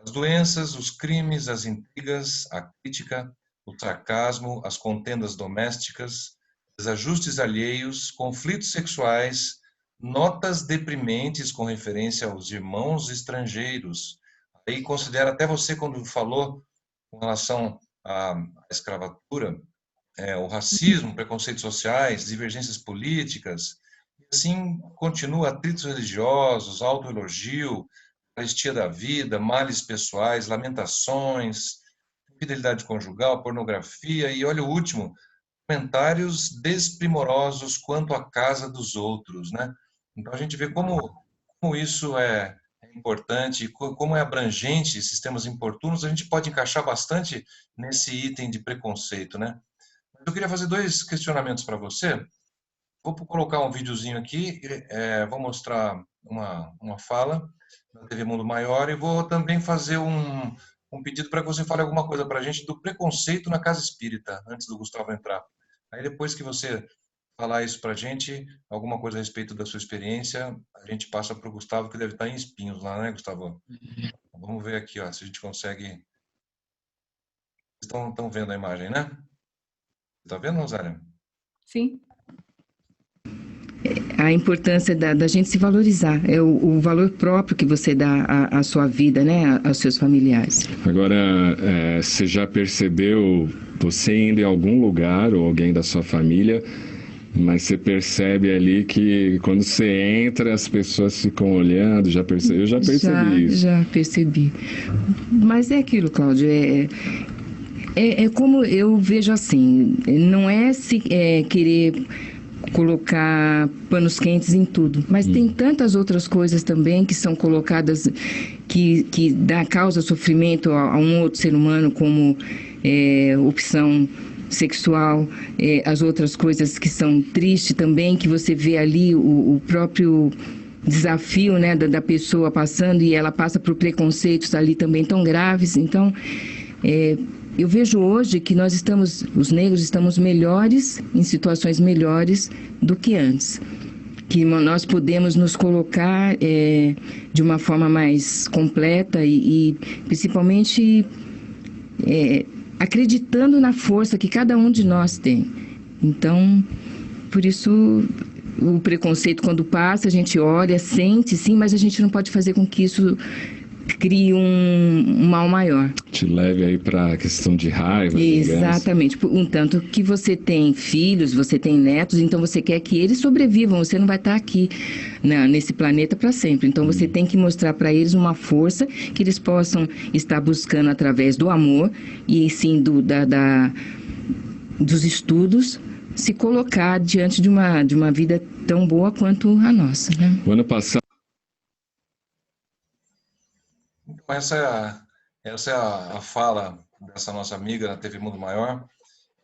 As doenças, os crimes, as intrigas, a crítica, o sarcasmo, as contendas domésticas, desajustes alheios, conflitos sexuais, notas deprimentes com referência aos irmãos estrangeiros. Aí considera até você quando falou com relação à escravatura, o racismo, preconceitos sociais, divergências políticas, e assim continua atritos religiosos, autoelogio, carestia da vida, males pessoais, lamentações, fidelidade conjugal, pornografia e olha o último, comentários desprimorosos quanto à casa dos outros, né? Então a gente vê como isso é importante, como é abrangente esses temas importunos, a gente pode encaixar bastante nesse item de preconceito, né? Eu queria fazer dois questionamentos para você. Vou colocar um videozinho aqui, vou mostrar uma fala da TV Mundo Maior e vou também fazer um pedido para que você fale alguma coisa para a gente do preconceito na casa espírita, antes do Gustavo entrar. Aí depois que você falar isso para a gente, alguma coisa a respeito da sua experiência, a gente passa para o Gustavo, que deve estar em Espinhos lá, né, Gustavo? Vamos ver aqui, ó, se a gente consegue... Vocês estão vendo a imagem, né? Está vendo, Rosário? Sim. A importância da gente se valorizar, é o valor próprio que você dá à sua vida, né, aos seus familiares. Agora, você já percebeu, você indo em algum lugar, ou alguém da sua família, mas você percebe ali que quando você entra, as pessoas ficam olhando, eu já percebi isso. Já percebi. Mas é aquilo, Cláudio, é como eu vejo assim, não é se querer colocar panos quentes em tudo, mas tem tantas outras coisas também que são colocadas que dá causa sofrimento a um outro ser humano, como opção sexual, as outras coisas que são tristes também, que você vê ali o próprio desafio, né, da pessoa passando, e ela passa por preconceitos ali também tão graves. Então, eu vejo hoje que os negros estamos melhores, em situações melhores do que antes. Que nós podemos nos colocar de uma forma mais completa e principalmente acreditando na força que cada um de nós tem. Então, por isso, o preconceito quando passa, a gente olha, sente, sim, mas a gente não pode fazer com que isso crie um mal maior. Te leve aí para a questão de raiva. Exatamente. Um tanto que você tem filhos, você tem netos, então você quer que eles sobrevivam. Você não vai estar aqui nesse planeta para sempre. Então você tem que mostrar para eles uma força que eles possam estar buscando através do amor e sim dos estudos, se colocar diante de uma vida tão boa quanto a nossa, né? O ano passado. Então, essa é a fala dessa nossa amiga na TV Mundo Maior.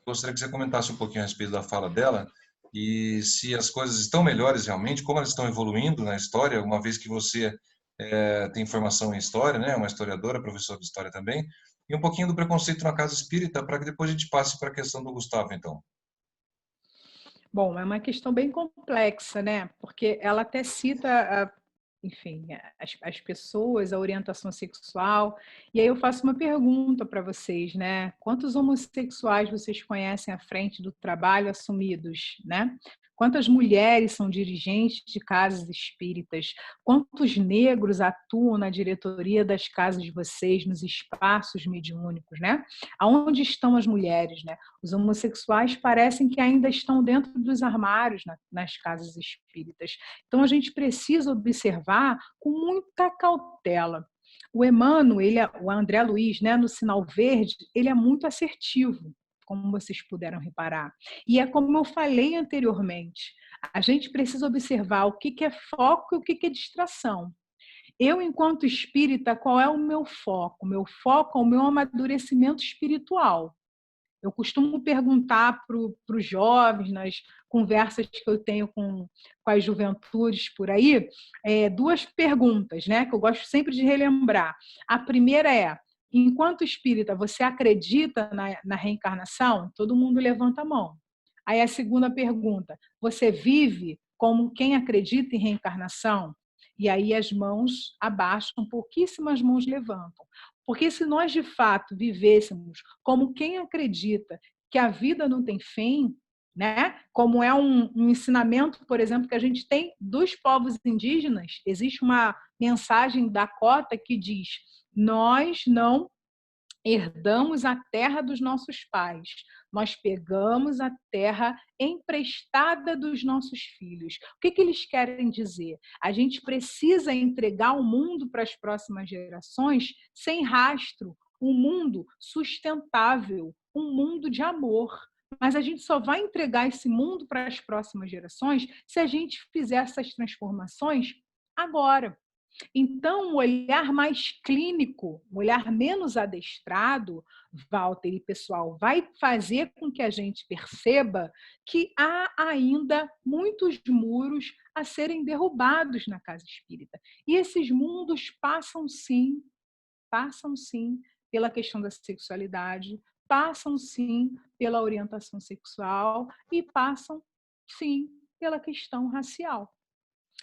Gostaria que você comentasse um pouquinho a respeito da fala dela e se as coisas estão melhores realmente, como elas estão evoluindo na história, uma vez que você tem formação em história, né, uma historiadora, professora de história também, e um pouquinho do preconceito na casa espírita, para que depois a gente passe para a questão do Gustavo, então. Bom, é uma questão bem complexa, né? Porque ela até cita, enfim, as pessoas, a orientação sexual. E aí eu faço uma pergunta para vocês, né? Quantos homossexuais vocês conhecem à frente do trabalho assumidos, né? Quantas mulheres são dirigentes de casas espíritas? Quantos negros atuam na diretoria das casas de vocês, nos espaços mediúnicos, né? Aonde estão as mulheres, né? Os homossexuais parecem que ainda estão dentro dos armários nas casas espíritas. Então, a gente precisa observar com muita cautela. O Emmanuel, o André Luiz, né, no Sinal Verde, ele é muito assertivo, como vocês puderam reparar. E é como eu falei anteriormente, a gente precisa observar o que é foco e o que é distração. Eu, enquanto espírita, qual é o meu foco? O meu foco é o meu amadurecimento espiritual. Eu costumo perguntar para os jovens, nas conversas que eu tenho com as juventudes por aí, duas perguntas, né, que eu gosto sempre de relembrar. A primeira é: enquanto espírita, você acredita na reencarnação? Todo mundo levanta a mão. Aí a segunda pergunta: você vive como quem acredita em reencarnação? E aí as mãos abaixam, pouquíssimas mãos levantam. Porque se nós, de fato, vivêssemos como quem acredita que a vida não tem fim, né? Como é um ensinamento, por exemplo, que a gente tem dos povos indígenas, existe uma mensagem da Cota que diz: nós não herdamos a terra dos nossos pais, nós pegamos a terra emprestada dos nossos filhos. O que eles querem dizer? A gente precisa entregar o mundo para as próximas gerações sem rastro, um mundo sustentável, um mundo de amor. Mas a gente só vai entregar esse mundo para as próximas gerações se a gente fizer essas transformações agora. Então, um olhar mais clínico, um olhar menos adestrado, Walter e pessoal, vai fazer com que a gente perceba que há ainda muitos muros a serem derrubados na casa espírita. E esses mundos passam sim pela questão da sexualidade, passam sim pela orientação sexual e passam sim pela questão racial.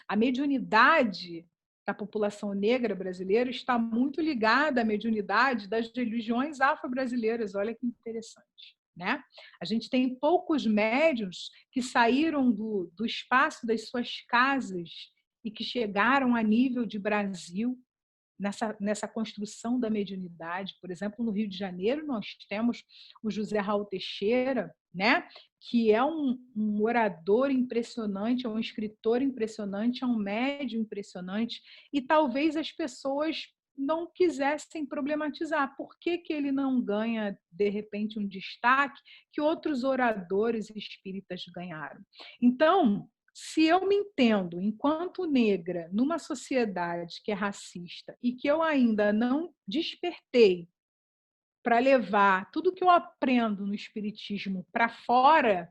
A mediunidade da população negra brasileira está muito ligada à mediunidade das religiões afro-brasileiras. Olha que interessante, né? A gente tem poucos médiuns que saíram do espaço das suas casas e que chegaram a nível de Brasil nessa construção da mediunidade. Por exemplo, no Rio de Janeiro, nós temos o José Raul Teixeira, né? Que é um orador impressionante, é um escritor impressionante, é um médium impressionante, e talvez as pessoas não quisessem problematizar. Por que ele não ganha, de repente, um destaque que outros oradores espíritas ganharam? Então, se eu me entendo enquanto negra numa sociedade que é racista e que eu ainda não despertei para levar tudo que eu aprendo no espiritismo para fora,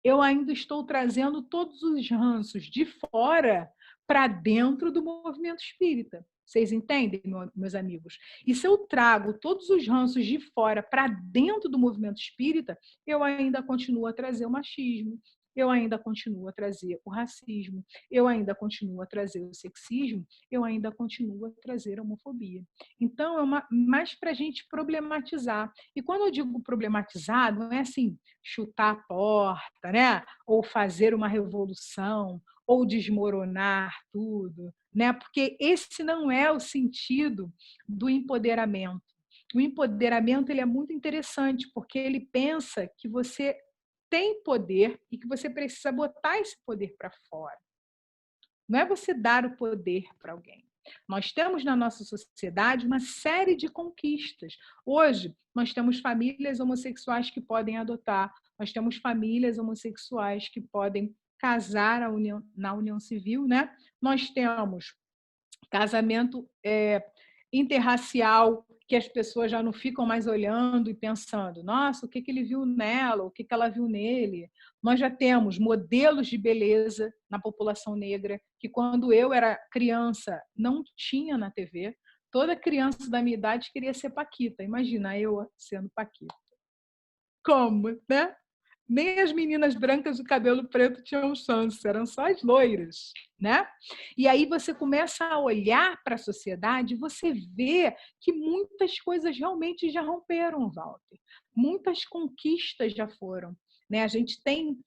eu ainda estou trazendo todos os ranços de fora para dentro do movimento espírita. Vocês entendem, meus amigos? E se eu trago todos os ranços de fora para dentro do movimento espírita, eu ainda continuo a trazer o machismo, eu ainda continuo a trazer o racismo, eu ainda continuo a trazer o sexismo, eu ainda continuo a trazer a homofobia. Então, é mais para a gente problematizar. E quando eu digo problematizar, não é assim, chutar a porta, né? Ou fazer uma revolução, ou desmoronar tudo, né? Porque esse não é o sentido do empoderamento. O empoderamento ele é muito interessante, porque ele pensa que você tem poder e que você precisa botar esse poder para fora. Não é você dar o poder para alguém. Nós temos na nossa sociedade uma série de conquistas. Hoje, nós temos famílias homossexuais que podem adotar, nós temos famílias homossexuais que podem casar na união civil, né? Nós temos casamento interracial, que as pessoas já não ficam mais olhando e pensando, nossa, o que ele viu nela, o que ela viu nele. Nós já temos modelos de beleza na população negra, que quando eu era criança não tinha na TV. Toda criança da minha idade queria ser Paquita. Imagina eu sendo Paquita. Como, né? Nem as meninas brancas de cabelo preto tinham chance, eram só as loiras, né? E aí você começa a olhar para a sociedade e você vê que muitas coisas realmente já romperam, Walter. Muitas conquistas já foram, né? A gente tem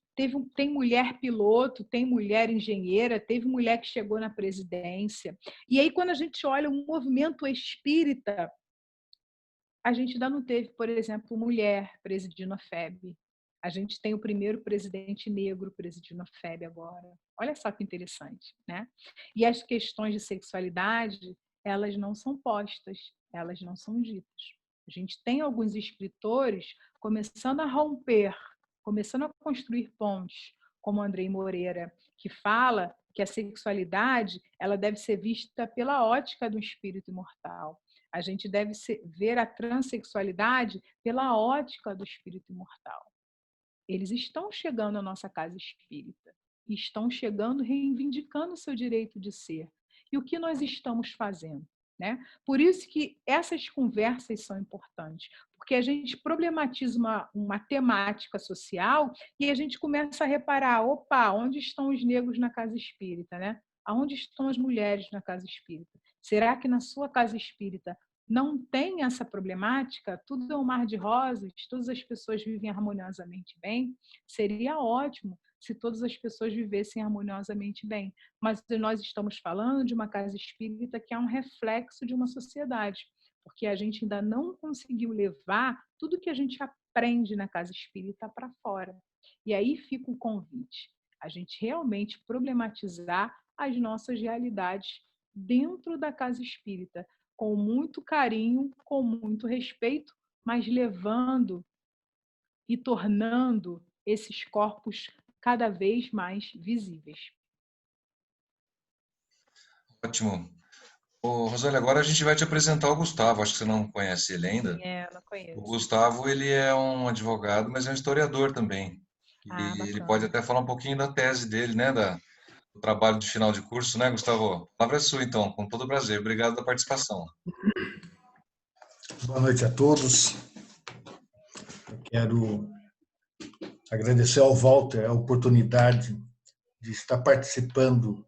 mulher piloto, tem mulher engenheira, teve mulher que chegou na presidência. E aí, quando a gente olha o movimento espírita, a gente ainda não teve, por exemplo, mulher presidindo a FEB. A gente tem o primeiro presidente negro presidindo a FEB agora. Olha só que interessante, né? E as questões de sexualidade, elas não são postas, elas não são ditas. A gente tem alguns escritores começando a romper, começando a construir pontes, como Andrei Moreira, que fala que a sexualidade ela deve ser vista pela ótica do espírito imortal. A gente deve ver a transexualidade pela ótica do espírito imortal. Eles estão chegando à nossa casa espírita, estão chegando reivindicando o seu direito de ser. E o que nós estamos fazendo? Né? Por isso que essas conversas são importantes, porque a gente problematiza uma temática social e a gente começa a reparar, opa, onde estão os negros na casa espírita? Né? Aonde estão as mulheres na casa espírita? Será que na sua casa espírita não tem essa problemática? Tudo é um mar de rosas, todas as pessoas vivem harmoniosamente bem? Seria ótimo se todas as pessoas vivessem harmoniosamente bem. Mas nós estamos falando de uma casa espírita que é um reflexo de uma sociedade, porque a gente ainda não conseguiu levar tudo que a gente aprende na casa espírita para fora. E aí fica o convite, a gente realmente problematizar as nossas realidades dentro da casa espírita, com muito carinho, com muito respeito, mas levando e tornando esses corpos cada vez mais visíveis. Ótimo. Ô, Rosâlia, agora a gente vai te apresentar o Gustavo. Acho que você não conhece ele ainda. Não O conheço. Gustavo, ele é um advogado, mas é um historiador também. E ele pode até falar um pouquinho da tese dele, né, do trabalho de final de curso, né, Gustavo? A palavra é sua, então, com todo prazer. Obrigado pela participação. Boa noite a todos. Eu quero agradecer ao Walter a oportunidade de estar participando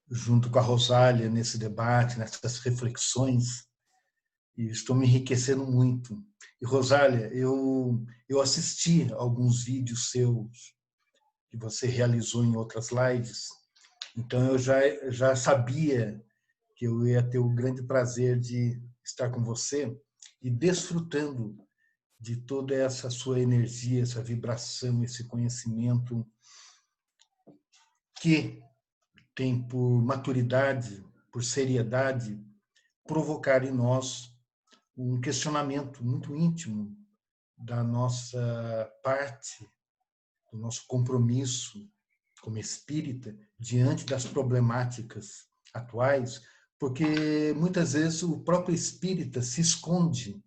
junto com a Rosália nesse debate, nessas reflexões, e estou me enriquecendo muito. E, Rosália, eu assisti alguns vídeos seus que você realizou em outras lives, então eu já sabia que eu ia ter o grande prazer de estar com você e desfrutando de toda essa sua energia, essa vibração, esse conhecimento que tem por maturidade, por seriedade, provocar em nós um questionamento muito íntimo da nossa parte, do nosso compromisso como espírita diante das problemáticas atuais, porque muitas vezes o próprio espírita se esconde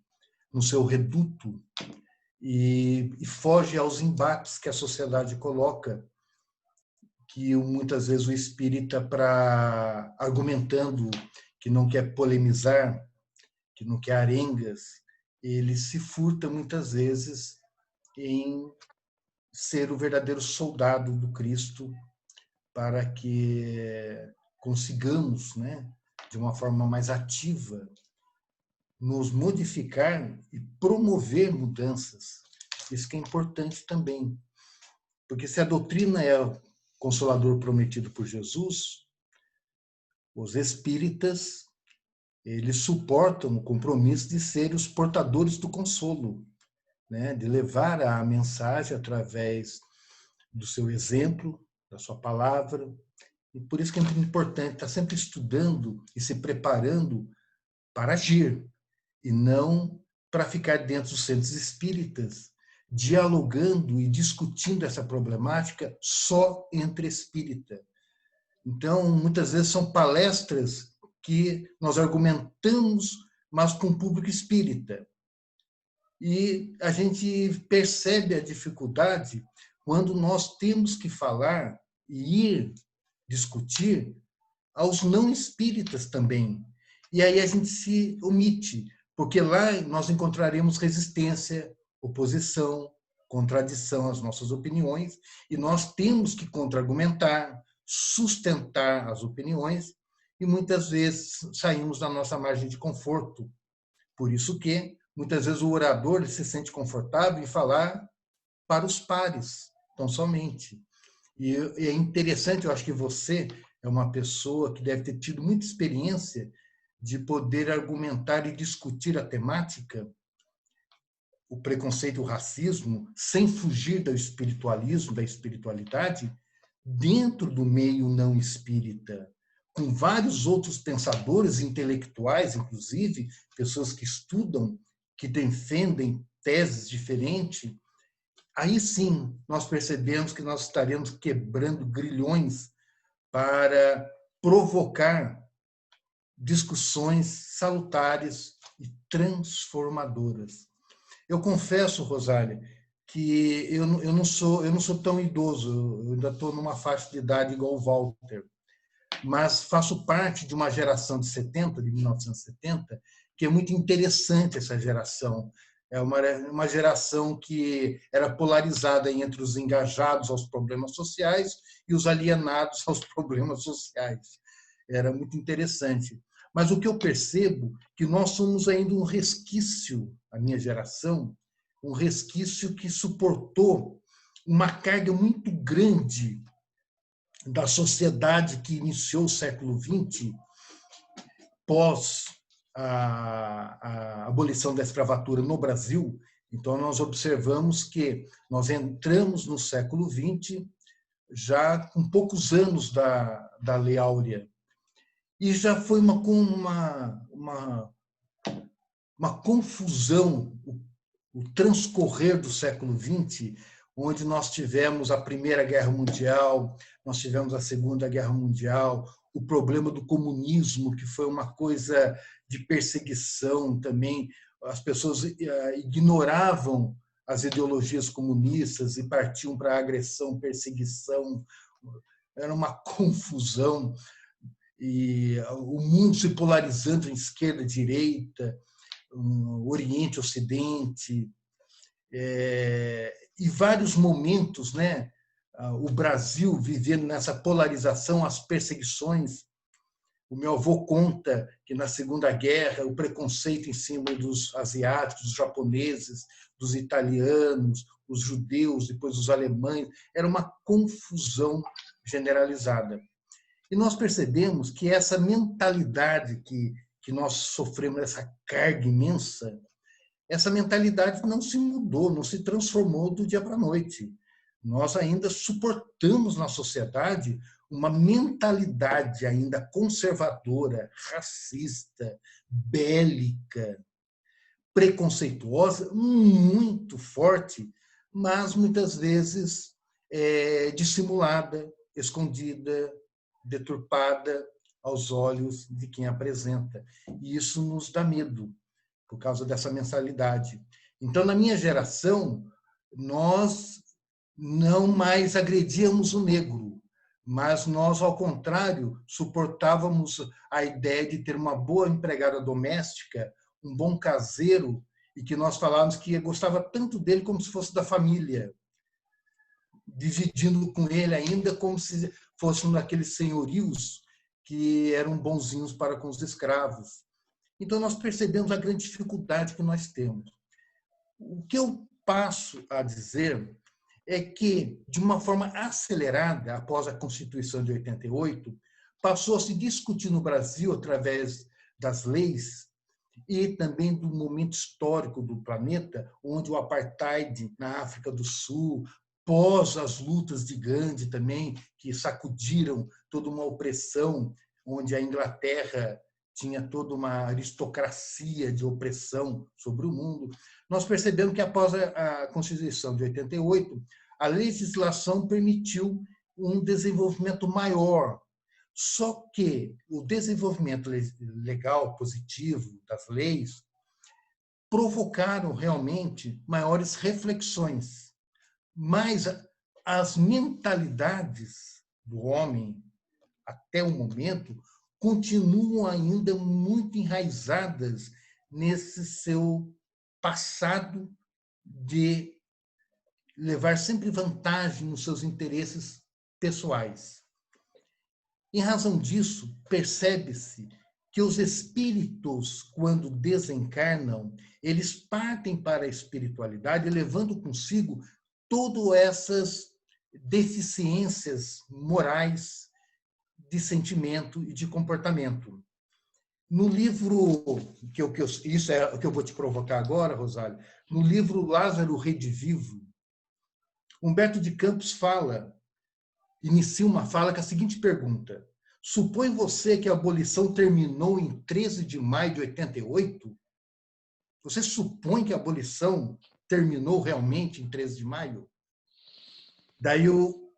no seu reduto e foge aos embates que a sociedade coloca, que muitas vezes o espírita, argumentando que não quer polemizar, que não quer arengas, ele se furta muitas vezes em ser o verdadeiro soldado do Cristo, para que consigamos, né, de uma forma mais ativa, nos modificar e promover mudanças. Isso que é importante também. Porque se a doutrina é o Consolador prometido por Jesus, os espíritas, eles suportam o compromisso de serem os portadores do consolo, né? De levar a mensagem através do seu exemplo, da sua palavra. E por isso que é muito importante estar sempre estudando e se preparando para agir, e não para ficar dentro dos centros espíritas, dialogando e discutindo essa problemática só entre espírita. Então, muitas vezes são palestras que nós argumentamos, mas com o público espírita. E a gente percebe a dificuldade quando nós temos que falar e ir discutir aos não espíritas também. E aí a gente se omite, porque lá nós encontraremos resistência, oposição, contradição às nossas opiniões, e nós temos que contra-argumentar, sustentar as opiniões, e muitas vezes saímos da nossa margem de conforto. Por isso que, muitas vezes, o orador se sente confortável em falar para os pares, tão somente. E é interessante, eu acho que você é uma pessoa que deve ter tido muita experiência de poder argumentar e discutir a temática, o preconceito e o racismo, sem fugir do espiritualismo, da espiritualidade, dentro do meio não espírita, com vários outros pensadores intelectuais, inclusive, pessoas que estudam, que defendem teses diferentes. Aí sim nós percebemos que nós estaremos quebrando grilhões para provocar discussões salutares e transformadoras. Eu confesso, Rosália, que eu não sou tão idoso, eu ainda estou numa faixa de idade igual o Walter, mas faço parte de uma geração de 1970, que é muito interessante essa geração. É uma geração que era polarizada entre os engajados aos problemas sociais e os alienados aos problemas sociais. Era muito interessante. Mas o que eu percebo é que nós somos ainda um resquício, a minha geração, um resquício que suportou uma carga muito grande da sociedade que iniciou o século XX, pós a abolição da escravatura no Brasil. Então, nós observamos que nós entramos no século XX já com poucos anos da Lei Áurea. E já foi uma confusão, o transcorrer do século XX, onde nós tivemos a Primeira Guerra Mundial, nós tivemos a Segunda Guerra Mundial, o problema do comunismo, que foi uma coisa de perseguição também. As pessoas ignoravam as ideologias comunistas e partiam para a agressão, perseguição. Era uma confusão. E o mundo se polarizando em esquerda, direita, Oriente, Ocidente, e vários momentos, né? O Brasil vivendo nessa polarização, as perseguições. O meu avô conta que na Segunda Guerra o preconceito em cima dos asiáticos, dos japoneses, dos italianos, os judeus, depois os alemães, era uma confusão generalizada. E nós percebemos que essa mentalidade que nós sofremos, essa carga imensa, essa mentalidade não se mudou, não se transformou do dia para a noite. Nós ainda suportamos na sociedade uma mentalidade ainda conservadora, racista, bélica, preconceituosa, muito forte, mas muitas vezes dissimulada, escondida, deturpada aos olhos de quem apresenta. E isso nos dá medo, por causa dessa mentalidade. Então, na minha geração, nós não mais agredíamos o negro, mas nós, ao contrário, suportávamos a ideia de ter uma boa empregada doméstica, um bom caseiro, e que nós falávamos que gostava tanto dele como se fosse da família, dividindo com ele ainda como se fossem aqueles senhorios que eram bonzinhos para com os escravos. Então, nós percebemos a grande dificuldade que nós temos. O que eu passo a dizer é que, de uma forma acelerada, após a Constituição de 88, passou a se discutir no Brasil, através das leis, e também do momento histórico do planeta, onde o apartheid na África do Sul, pós as lutas de Gandhi também, que sacudiram toda uma opressão, onde a Inglaterra tinha toda uma aristocracia de opressão sobre o mundo, nós percebemos que após a Constituição de 88, a legislação permitiu um desenvolvimento maior. Só que o desenvolvimento legal, positivo das leis, provocaram realmente maiores reflexões. Mas as mentalidades do homem, até o momento, continuam ainda muito enraizadas nesse seu passado de levar sempre vantagem nos seus interesses pessoais. Em razão disso, percebe-se que os espíritos, quando desencarnam, eles partem para a espiritualidade, levando consigo todas essas deficiências morais, de sentimento e de comportamento. No livro, isso é o que eu vou te provocar agora, Rosália, no livro Lázaro Redivivo, Humberto de Campos inicia uma fala com a seguinte pergunta: supõe você que a abolição terminou em 13 de maio de 88? Você supõe que a abolição terminou realmente em 13 de maio? Daí o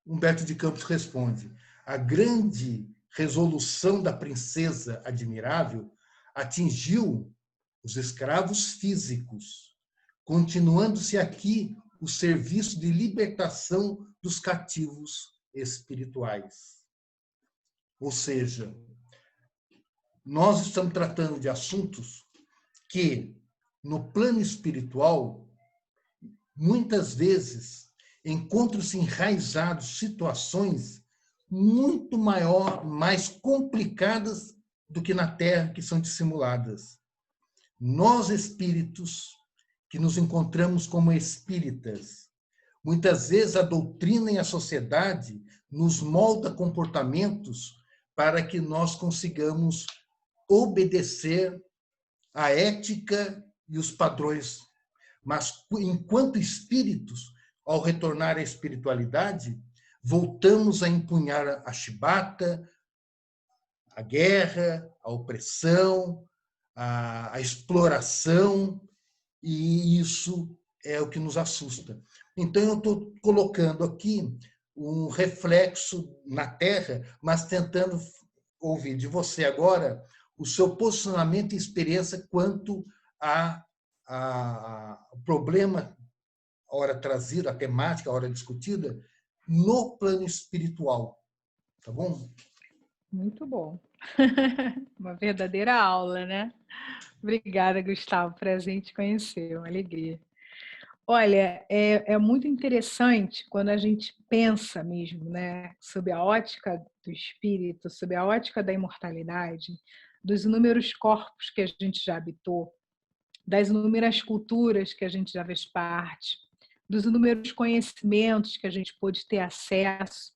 Humberto de Campos responde: a grande resolução da princesa admirável atingiu os escravos físicos, continuando-se aqui o serviço de libertação dos cativos espirituais. Ou seja, nós estamos tratando de assuntos que no plano espiritual, muitas vezes encontram-se enraizados situações muito mais complicadas do que na Terra, que são dissimuladas. Nós, espíritos, que nos encontramos como espíritas, muitas vezes a doutrina e a sociedade nos molda comportamentos para que nós consigamos obedecer à ética e os padrões. Mas, enquanto espíritos, ao retornar à espiritualidade, voltamos a empunhar a chibata, a guerra, a opressão, a exploração, e isso é o que nos assusta. Então, eu estou colocando aqui um reflexo na Terra, mas tentando ouvir de você agora o seu posicionamento e experiência quanto ao problema, a hora trazido, a temática, a hora discutida, no plano espiritual. Tá bom? Muito bom. Uma verdadeira aula, né? Obrigada, Gustavo. Prazer em te conhecer, uma alegria. Olha, é muito interessante quando a gente pensa mesmo, né, sob a ótica do espírito, sob a ótica da imortalidade, dos inúmeros corpos que a gente já habitou, das inúmeras culturas que a gente já fez parte, dos inúmeros conhecimentos que a gente pôde ter acesso.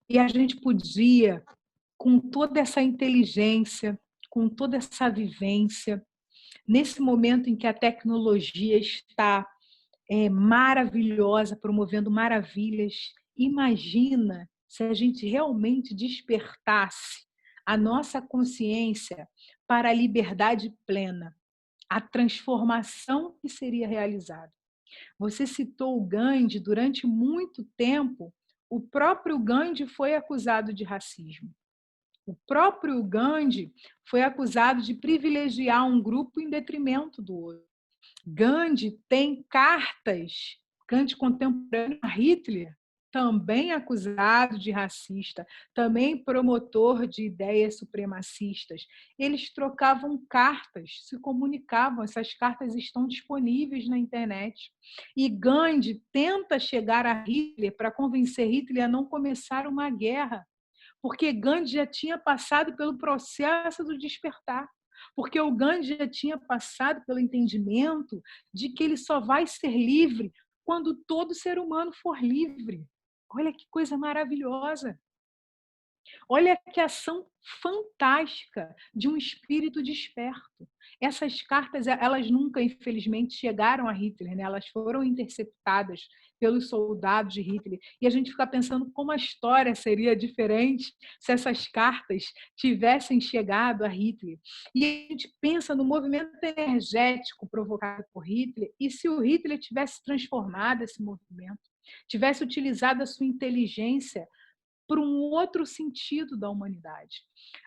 E a gente podia, com toda essa inteligência, com toda essa vivência, nesse momento em que a tecnologia está maravilhosa, promovendo maravilhas, imagina se a gente realmente despertasse a nossa consciência para a liberdade plena, a transformação que seria realizada. Você citou o Gandhi. Durante muito tempo, o próprio Gandhi foi acusado de racismo. O próprio Gandhi foi acusado de privilegiar um grupo em detrimento do outro. Gandhi tem cartas, Gandhi contemporâneo a Hitler, também acusado de racista, também promotor de ideias supremacistas. Eles trocavam cartas, se comunicavam, essas cartas estão disponíveis na internet. E Gandhi tenta chegar a Hitler para convencer Hitler a não começar uma guerra, porque Gandhi já tinha passado pelo processo do despertar. Porque o Gandhi já tinha passado pelo entendimento de que ele só vai ser livre quando todo ser humano for livre. Olha que coisa maravilhosa. Olha que ação fantástica de um espírito desperto. Essas cartas, elas nunca, infelizmente, chegaram a Hitler, né? Elas foram interceptadas pelos soldados de Hitler. E a gente fica pensando como a história seria diferente se essas cartas tivessem chegado a Hitler. E a gente pensa no movimento energético provocado por Hitler, e se o Hitler tivesse transformado esse movimento, tivesse utilizado a sua inteligência por um outro sentido da humanidade.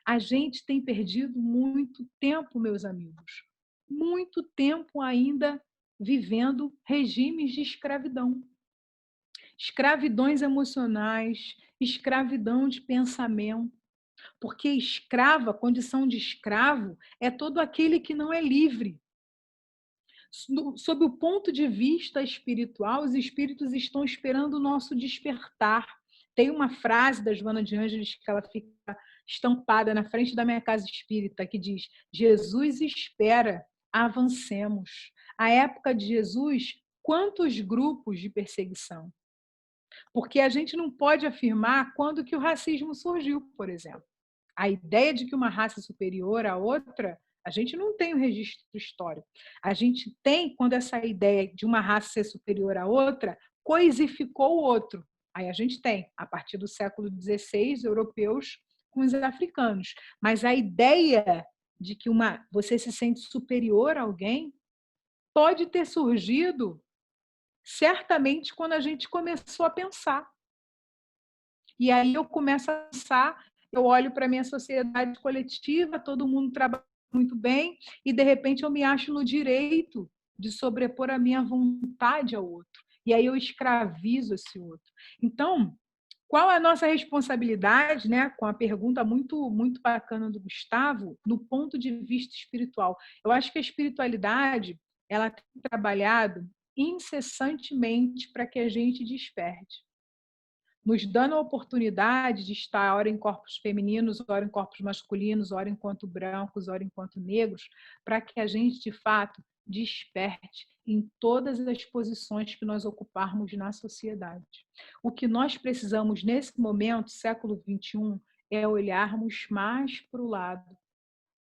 A gente tem perdido muito tempo, meus amigos, muito tempo ainda vivendo regimes de escravidão. Escravidões emocionais, escravidão de pensamento. Porque escravo, a condição de escravo, é todo aquele que não é livre. Sob o ponto de vista espiritual, os espíritos estão esperando o nosso despertar. Tem uma frase da Joana de Ângeles que ela fica estampada na frente da minha casa espírita, que diz: Jesus espera, avancemos. A época de Jesus, quantos grupos de perseguição? Porque a gente não pode afirmar quando que o racismo surgiu, por exemplo. A ideia de que uma raça é superior à outra, a gente não tem o registro histórico. A gente tem quando essa ideia de uma raça ser superior à outra coisificou o outro. Aí a gente tem, a partir do século XVI, europeus com os africanos. Mas a ideia de que você se sente superior a alguém pode ter surgido certamente quando a gente começou a pensar. E aí eu começo a pensar, eu olho para a minha sociedade coletiva, todo mundo trabalha muito bem, e de repente eu me acho no direito de sobrepor a minha vontade ao outro. E aí eu escravizo esse outro. Então, qual é a nossa responsabilidade, né, com a pergunta muito, bacana do Gustavo, no ponto de vista espiritual? Eu acho que a espiritualidade ela tem trabalhado incessantemente para que a gente desperte, nos dando a oportunidade de estar, ora em corpos femininos, ora em corpos masculinos, ora enquanto brancos, ora enquanto negros, para que a gente, de fato, desperte em todas as posições que nós ocuparmos na sociedade. O que nós precisamos nesse momento, século XXI, é olharmos mais para o lado,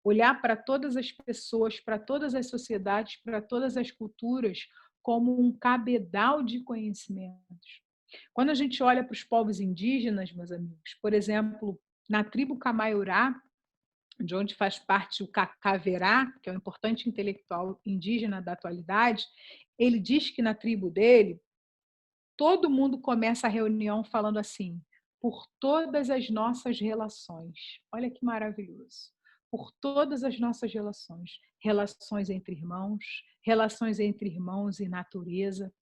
olhar para todas as pessoas, para todas as sociedades, para todas as culturas, como um cabedal de conhecimentos. Quando a gente olha para os povos indígenas, meus amigos, por exemplo, na tribo Camaiurá, de onde faz parte o Cacaverá, que é um importante intelectual indígena da atualidade, ele diz que na tribo dele, todo mundo começa a reunião falando assim: por todas as nossas relações. Olha que maravilhoso. Por todas as nossas relações. Relações entre irmãos e natureza,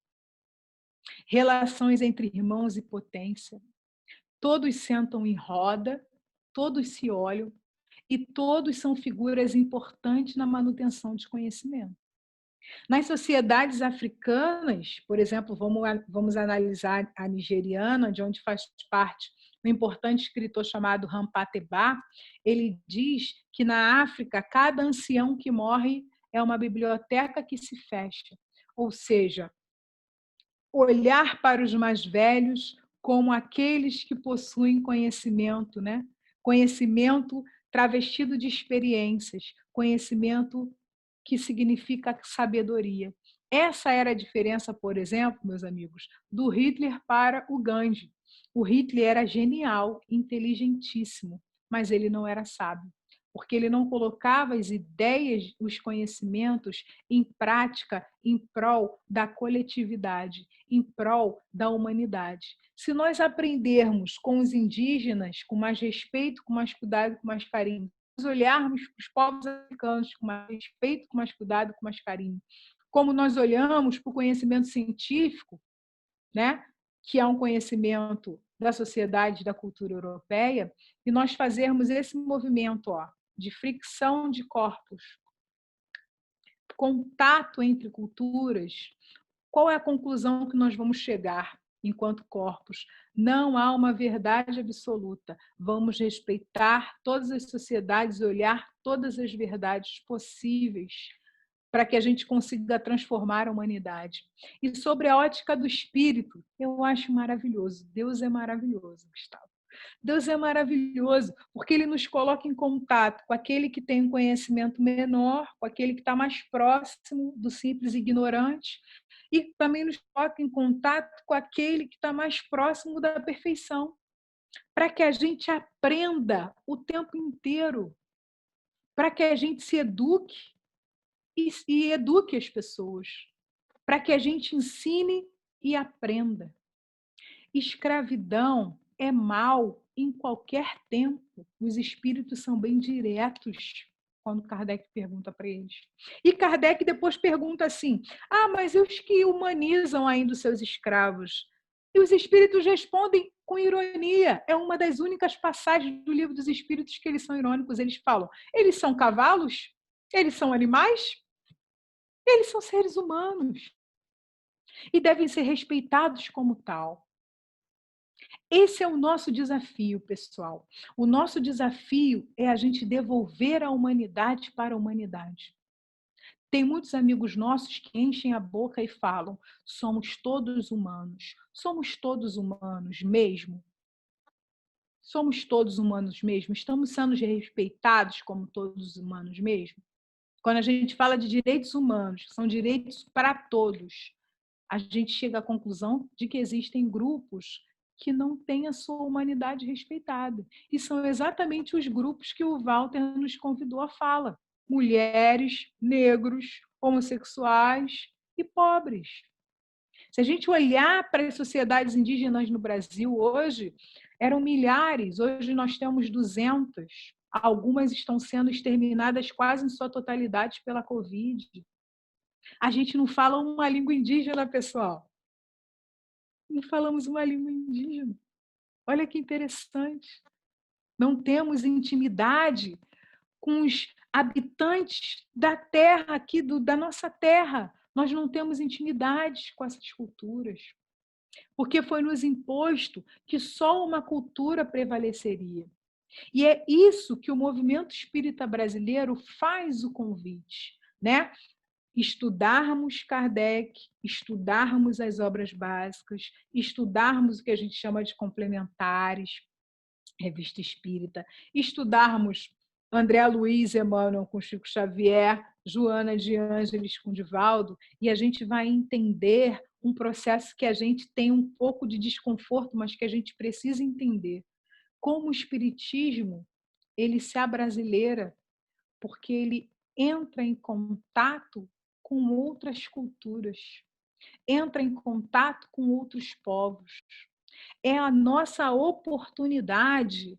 relações entre irmãos e potência. Todos sentam em roda, todos se olham e todos são figuras importantes na manutenção de conhecimento. Nas sociedades africanas, por exemplo, vamos analisar a nigeriana, de onde faz parte um importante escritor chamado Rampateba. Ele diz que na África, cada ancião que morre é uma biblioteca que se fecha. Ou seja, olhar para os mais velhos como aqueles que possuem conhecimento, né? Conhecimento travestido de experiências, conhecimento que significa sabedoria. Essa era a diferença, por exemplo, meus amigos, do Hitler para o Gandhi. O Hitler era genial, inteligentíssimo, mas ele não era sábio, porque ele não colocava as ideias, os conhecimentos em prática em prol da coletividade, em prol da humanidade. Se nós aprendermos com os indígenas, com mais respeito, com mais cuidado, com mais carinho, se olharmos para os povos africanos com mais respeito, com mais cuidado, com mais carinho, como nós olhamos para o conhecimento científico, né, que é um conhecimento da sociedade, da cultura europeia, e nós fazermos esse movimento de fricção de corpos, contato entre culturas, qual é a conclusão que nós vamos chegar enquanto corpos? Não há uma verdade absoluta. Vamos respeitar todas as sociedades e olhar todas as verdades possíveis para que a gente consiga transformar a humanidade. E sobre a ótica do espírito, eu acho maravilhoso. Deus é maravilhoso, Gustavo. Deus é maravilhoso, porque ele nos coloca em contato com aquele que tem um conhecimento menor, com aquele que está mais próximo do simples ignorante, e também nos coloca em contato com aquele que está mais próximo da perfeição, para que a gente aprenda o tempo inteiro, para que a gente se eduque e eduque as pessoas, para que a gente ensine e aprenda. Escravidão é mal em qualquer tempo. Os espíritos são bem diretos quando Kardec pergunta para eles. E Kardec depois pergunta assim: mas e os que humanizam ainda os seus escravos? E os espíritos respondem com ironia. É uma das únicas passagens do Livro dos Espíritos que eles são irônicos. Eles falam: eles são cavalos? Eles são animais? Eles são seres humanos e devem ser respeitados como tal. Esse é o nosso desafio, pessoal. O nosso desafio é a gente devolver a humanidade para a humanidade. Tem muitos amigos nossos que enchem a boca e falam: somos todos humanos. Somos todos humanos mesmo? Somos todos humanos mesmo? Estamos sendo respeitados como todos humanos mesmo? Quando a gente fala de direitos humanos, que são direitos para todos, a gente chega à conclusão de que existem grupos que não têm a sua humanidade respeitada. E são exatamente os grupos que o Walter nos convidou à fala: mulheres, negros, homossexuais e pobres. Se a gente olhar para as sociedades indígenas no Brasil hoje, eram milhares, hoje nós temos 200. Algumas estão sendo exterminadas quase em sua totalidade pela Covid. A gente não fala uma língua indígena, pessoal. Não falamos uma língua indígena. Olha que interessante. Não temos intimidade com habitantes da terra aqui, da nossa terra. Nós não temos intimidade com essas culturas, porque foi nos imposto que só uma cultura prevaleceria. E é isso que o movimento espírita brasileiro faz o convite, né? Estudarmos Kardec, estudarmos as obras básicas, estudarmos o que a gente chama de complementares, Revista Espírita, estudarmos André Luiz Emmanuel com Chico Xavier, Joana de Ângeles com Divaldo, e a gente vai entender um processo que a gente tem um pouco de desconforto, mas que a gente precisa entender. Como o Espiritismo ele se abrasileira, porque ele entra em contato com outras culturas, entra em contato com outros povos. É a nossa oportunidade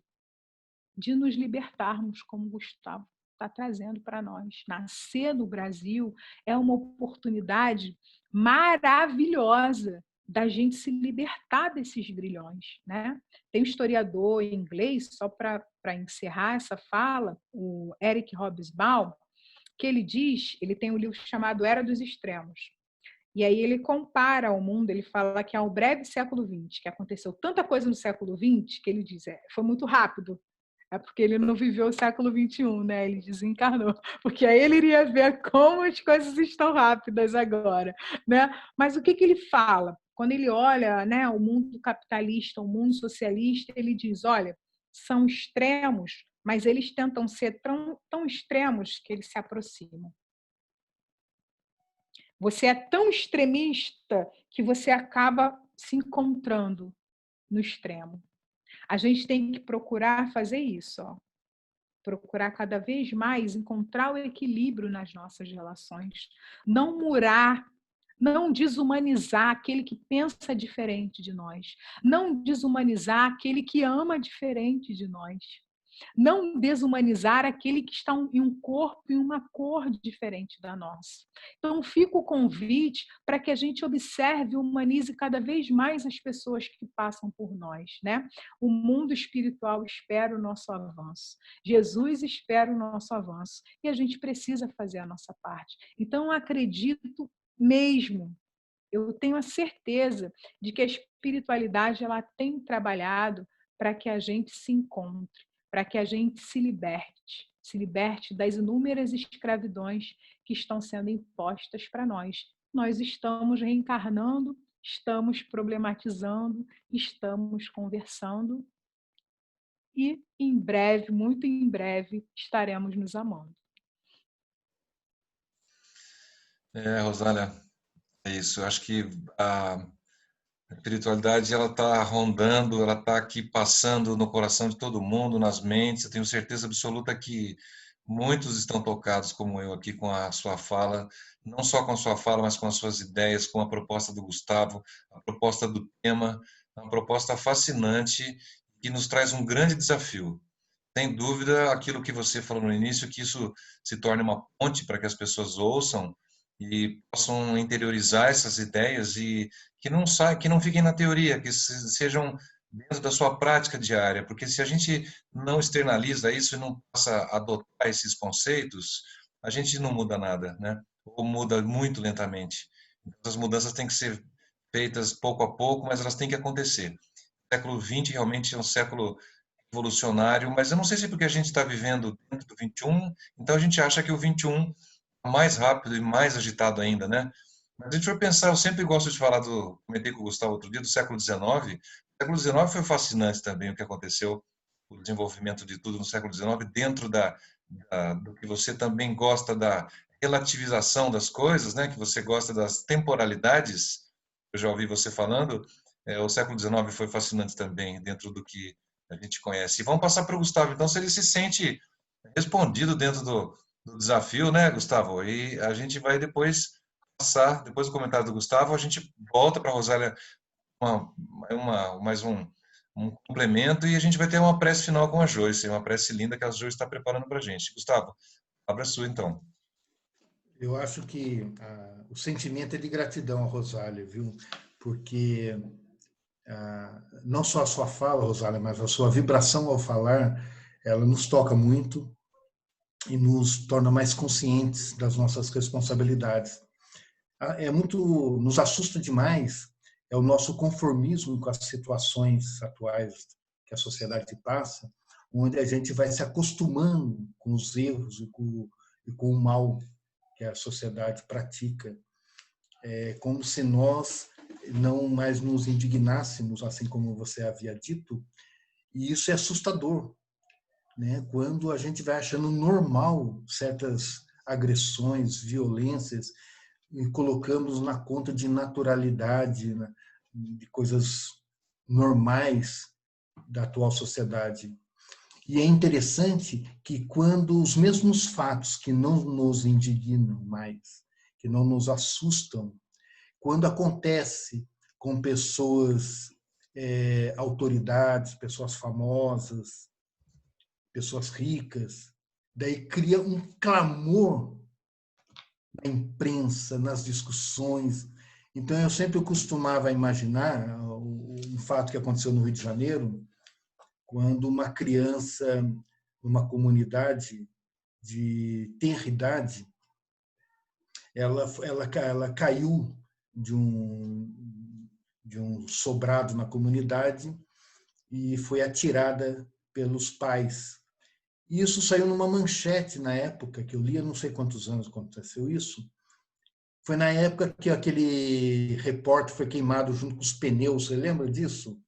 de nos libertarmos, como o Gustavo está trazendo para nós. Nascer no Brasil é uma oportunidade maravilhosa da gente se libertar desses grilhões, né? Tem um historiador inglês, só para encerrar essa fala, o Eric Hobsbawm, que ele diz, ele tem um livro chamado Era dos Extremos, e aí ele compara o mundo, ele fala que há um breve século XX, que aconteceu tanta coisa no século XX, que ele diz, foi muito rápido, é porque ele não viveu o século XXI, né? Ele desencarnou, porque aí ele iria ver como as coisas estão rápidas agora, né? Mas o que ele fala? Quando ele olha, né, o mundo capitalista, o mundo socialista, ele diz, olha, são extremos, mas eles tentam ser tão extremos que eles se aproximam. Você é tão extremista que você acaba se encontrando no extremo. A gente tem que procurar fazer isso, ó. Procurar cada vez mais encontrar o equilíbrio nas nossas relações. Não murar, não desumanizar aquele que pensa diferente de nós. Não desumanizar aquele que ama diferente de nós. Não desumanizar aquele que está em um corpo e uma cor diferente da nossa. Então, fica o convite para que a gente observe e humanize cada vez mais as pessoas que passam por nós, né? O mundo espiritual espera o nosso avanço. Jesus espera o nosso avanço. E a gente precisa fazer a nossa parte. Então, acredito mesmo, eu tenho a certeza de que a espiritualidade ela tem trabalhado para que a gente se encontre, para que a gente se liberte das inúmeras escravidões que estão sendo impostas para nós. Nós estamos reencarnando, estamos problematizando, estamos conversando e em breve, muito em breve, estaremos nos amando. Rosália, é isso. Eu acho que a espiritualidade ela está rondando, ela está aqui passando no coração de todo mundo, nas mentes. Eu tenho certeza absoluta que muitos estão tocados, como eu aqui, com a sua fala, não só com a sua fala, mas com as suas ideias, com a proposta do Gustavo, a proposta do tema, uma proposta fascinante que nos traz um grande desafio. Sem dúvida, aquilo que você falou no início, que isso se torne uma ponte para que as pessoas ouçam e possam interiorizar essas ideias e que não fiquem na teoria, que sejam dentro da sua prática diária, porque se a gente não externaliza isso e não passa a adotar esses conceitos, a gente não muda nada, né? Ou muda muito lentamente. Então, as mudanças têm que ser feitas pouco a pouco, mas elas têm que acontecer. O século XX realmente é um século evolucionário, mas eu não sei se é porque a gente está vivendo dentro do 21, então a gente acha que o 21 é mais rápido e mais agitado ainda, né? Mas a gente for pensar, eu sempre gosto de falar comentei com o Gustavo outro dia, do século XIX. O século XIX foi fascinante também o que aconteceu, o desenvolvimento de tudo no século XIX, dentro do que você também gosta da relativização das coisas, né? Que você gosta das temporalidades, eu já ouvi você falando, o século XIX foi fascinante também, dentro do que a gente conhece. E vamos passar para o Gustavo, então, se ele se sente respondido dentro do desafio, né, Gustavo? E a gente vai depois passar, depois do comentário do Gustavo, a gente volta para a Rosália mais um complemento e a gente vai ter uma prece final com a Joyce, uma prece linda que a Joyce está preparando para a gente. Gustavo, a palavra é sua, então. Eu acho que o sentimento é de gratidão a Rosália, viu? Porque não só a sua fala, Rosália, mas a sua vibração ao falar, ela nos toca muito. e nos torna mais conscientes das nossas responsabilidades. Nos assusta demais o nosso conformismo com as situações atuais que a sociedade passa, onde a gente vai se acostumando com os erros e com o mal que a sociedade pratica. É como se nós não mais nos indignássemos, assim como você havia dito, e isso é assustador, né? Quando a gente vai achando normal certas agressões, violências, e colocamos na conta de naturalidade, né? De coisas normais da atual sociedade. E é interessante que quando os mesmos fatos que não nos indignam mais, que não nos assustam, quando acontece com pessoas, autoridades, pessoas famosas, pessoas ricas, daí cria um clamor na imprensa, nas discussões. Então, eu sempre costumava imaginar um fato que aconteceu no Rio de Janeiro, quando uma criança, numa comunidade de tenra idade, ela caiu de um sobrado na comunidade e foi atirada pelos pais. E isso saiu numa manchete na época, que eu li, não sei quantos anos aconteceu isso. Foi na época que aquele repórter foi queimado junto com os pneus, você lembra disso?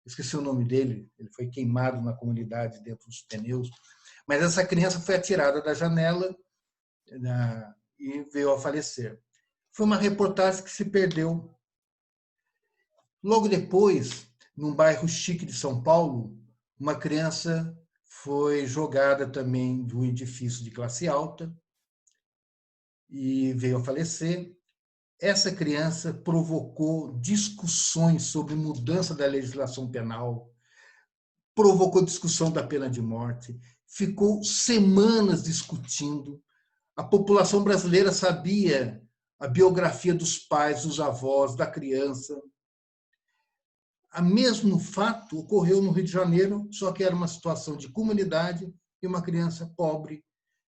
Esqueci o nome dele, ele foi queimado na comunidade dentro dos pneus. Mas essa criança foi atirada da janela e veio a falecer. Foi uma reportagem que se perdeu. Logo depois, num bairro chique de São Paulo, uma criança foi jogada também de um edifício de classe alta e veio a falecer. Essa criança provocou discussões sobre mudança da legislação penal, provocou discussão da pena de morte, ficou semanas discutindo. A população brasileira sabia a biografia dos pais, dos avós, da criança. O mesmo fato ocorreu no Rio de Janeiro, só que era uma situação de comunidade e uma criança pobre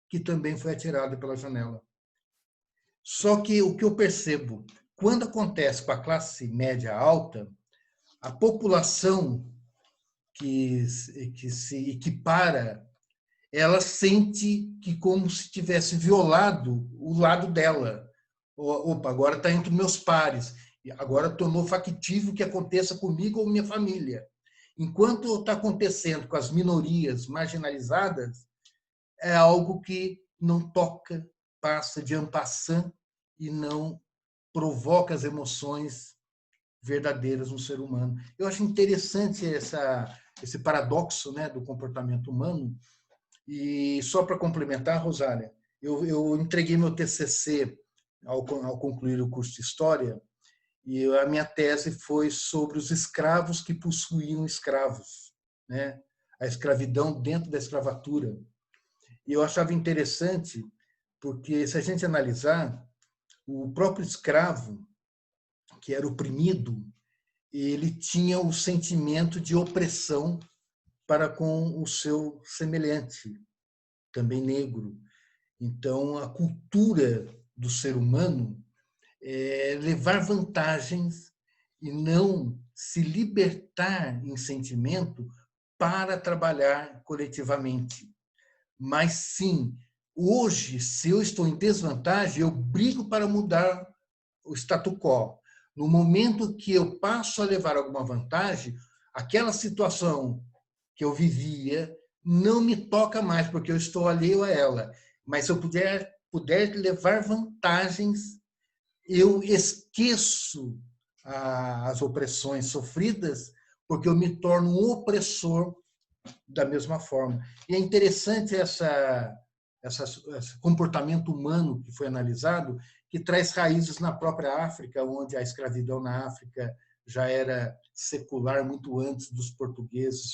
que também foi atirada pela janela. Só que o que eu percebo, quando acontece com a classe média alta, a população que se equipara, ela sente que como se tivesse violado o lado dela. Opa, agora está entre meus pares. Agora tornou factível que aconteça comigo ou minha família. Enquanto está acontecendo com as minorias marginalizadas, é algo que não toca, passa de en passant e não provoca as emoções verdadeiras no ser humano. Eu acho interessante esse paradoxo, né, do comportamento humano. E só para complementar, Rosália, eu entreguei meu TCC ao concluir o curso de História, e a minha tese foi sobre os escravos que possuíam escravos, né? A escravidão dentro da escravatura. E eu achava interessante, porque se a gente analisar, o próprio escravo, que era oprimido, ele tinha o sentimento de opressão para com o seu semelhante, também negro. Então, a cultura do ser humano é levar vantagens e não se libertar em sentimento para trabalhar coletivamente. Mas, sim, hoje, se eu estou em desvantagem, eu brigo para mudar o status quo. No momento que eu passo a levar alguma vantagem, aquela situação que eu vivia não me toca mais, porque eu estou alheio a ela. Mas se eu puder levar vantagens, eu esqueço as opressões sofridas, porque eu me torno um opressor da mesma forma. E é interessante esse comportamento humano que foi analisado, que traz raízes na própria África, onde a escravidão na África já era secular muito antes dos portugueses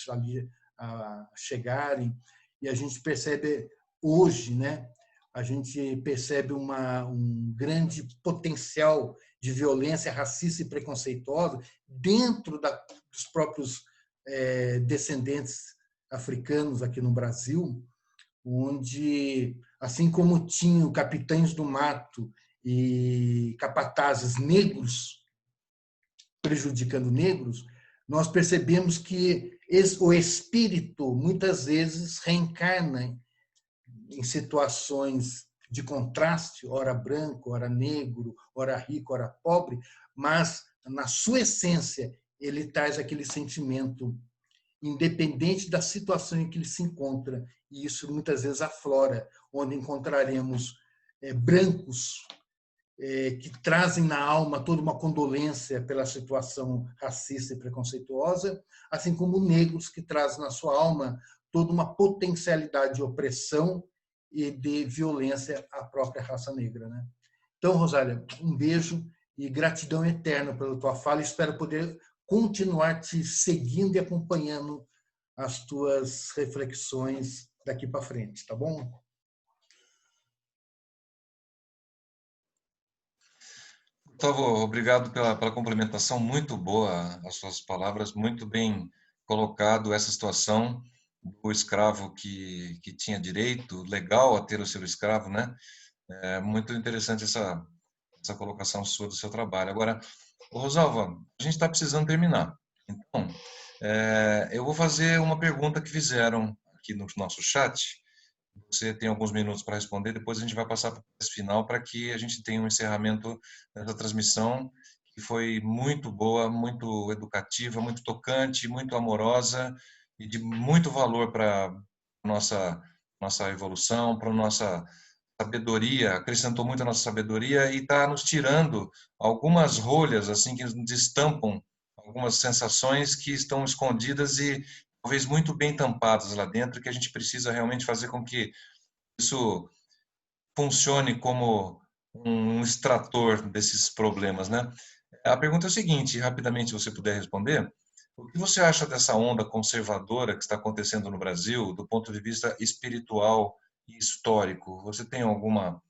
chegarem. E a gente percebe hoje, né? A gente percebe um grande potencial de violência racista e preconceituosa dentro dos próprios descendentes africanos aqui no Brasil, onde, assim como tinham capitães do mato e capatazes negros prejudicando negros, nós percebemos que o espírito muitas vezes reencarna em situações de contraste, ora branco, ora negro, ora rico, ora pobre, mas na sua essência ele traz aquele sentimento independente da situação em que ele se encontra, e isso muitas vezes aflora, onde encontraremos brancos que trazem na alma toda uma condolência pela situação racista e preconceituosa, assim como negros que trazem na sua alma toda uma potencialidade de opressão e de violência à própria raça negra, né? Então, Rosália, um beijo e gratidão eterna pela tua fala. Espero poder continuar te seguindo e acompanhando as tuas reflexões daqui para frente, tá bom? Gustavo, obrigado pela complementação, muito boa as suas palavras, muito bem colocado essa situação do escravo que tinha direito legal a ter o seu escravo, né? É muito interessante essa colocação sua do seu trabalho. Agora, Rosalva, a gente está precisando terminar. Então, eu vou fazer uma pergunta que fizeram aqui no nosso chat. Você tem alguns minutos para responder, depois a gente vai passar para o final para que a gente tenha um encerramento dessa transmissão, que foi muito boa, muito educativa, muito tocante, muito amorosa e de muito valor para a nossa evolução, para a nossa sabedoria, acrescentou muito a nossa sabedoria e está nos tirando algumas rolhas assim que nos destampam algumas sensações que estão escondidas e talvez muito bem tampadas lá dentro, que a gente precisa realmente fazer com que isso funcione como um extrator desses problemas, né? A pergunta é o seguinte, rapidamente, se você puder responder, o que você acha dessa onda conservadora que está acontecendo no Brasil, do ponto de vista espiritual e histórico? Você tem alguma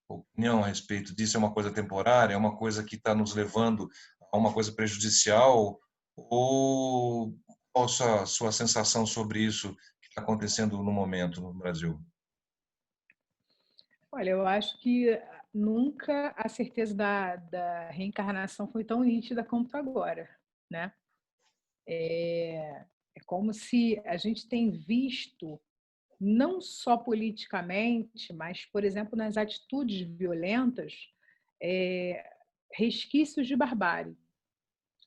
opinião a respeito disso? É uma coisa temporária? É uma coisa que está nos levando a uma coisa prejudicial? Ou qual a sua sensação sobre isso que está acontecendo no momento no Brasil? Olha, eu acho que nunca a certeza da reencarnação foi tão nítida como agora, né? É como se a gente tem visto, não só politicamente, mas, por exemplo, nas atitudes violentas, resquícios de barbárie.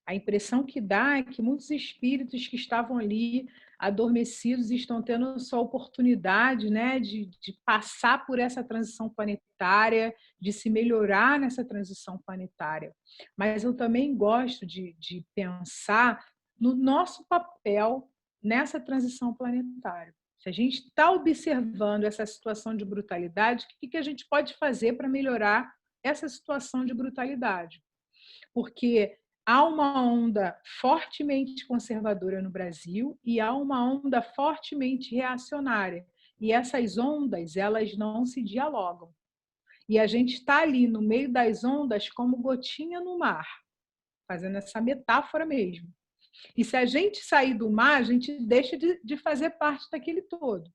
A impressão que dá é que muitos espíritos que estavam ali adormecidos estão tendo sua oportunidade, né, de passar por essa transição planetária, de se melhorar nessa transição planetária. Mas eu também gosto de pensar no nosso papel nessa transição planetária. Se a gente está observando essa situação de brutalidade, o que a gente pode fazer para melhorar essa situação de brutalidade? Porque há uma onda fortemente conservadora no Brasil e há uma onda fortemente reacionária. E essas ondas, elas não se dialogam. E a gente está ali no meio das ondas como gotinha no mar, fazendo essa metáfora mesmo. E se a gente sair do mar, a gente deixa de fazer parte daquele todo.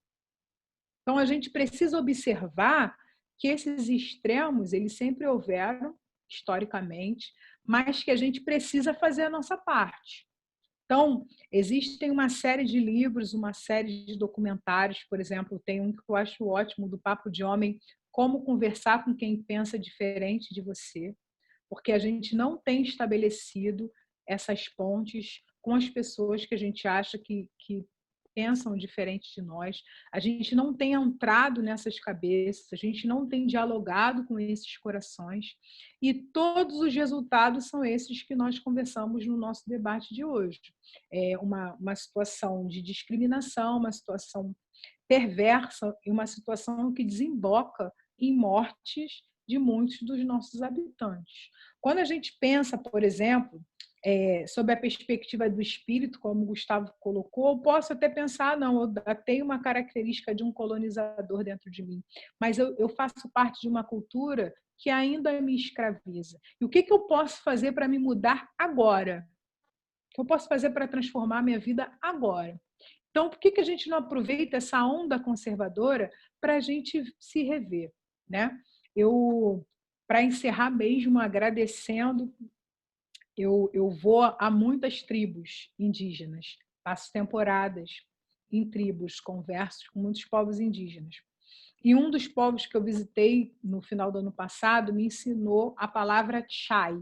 Então, a gente precisa observar que esses extremos, eles sempre houveram, historicamente, mas que a gente precisa fazer a nossa parte. Então, existem uma série de livros, uma série de documentários, por exemplo, tem um que eu acho ótimo, do Papo de Homem, Como Conversar com Quem Pensa Diferente de Você, porque a gente não tem estabelecido essas pontes com as pessoas que a gente acha que pensam diferente de nós, a gente não tem entrado nessas cabeças, a gente não tem dialogado com esses corações, e todos os resultados são esses que nós conversamos no nosso debate de hoje. É uma situação de discriminação, uma situação perversa e uma situação que desemboca em mortes de muitos dos nossos habitantes. Quando a gente pensa, por exemplo, sob a perspectiva do espírito, como o Gustavo colocou, eu posso até pensar, não, eu tenho uma característica de um colonizador dentro de mim, mas eu faço parte de uma cultura que ainda me escraviza. E o que eu posso fazer para me mudar agora? O que eu posso fazer para transformar minha vida agora? Então, por que a gente não aproveita essa onda conservadora para a gente se rever, né? Para encerrar mesmo, agradecendo, eu vou a muitas tribos indígenas, passo temporadas em tribos, converso com muitos povos indígenas. E um dos povos que eu visitei no final do ano passado me ensinou a palavra Chai.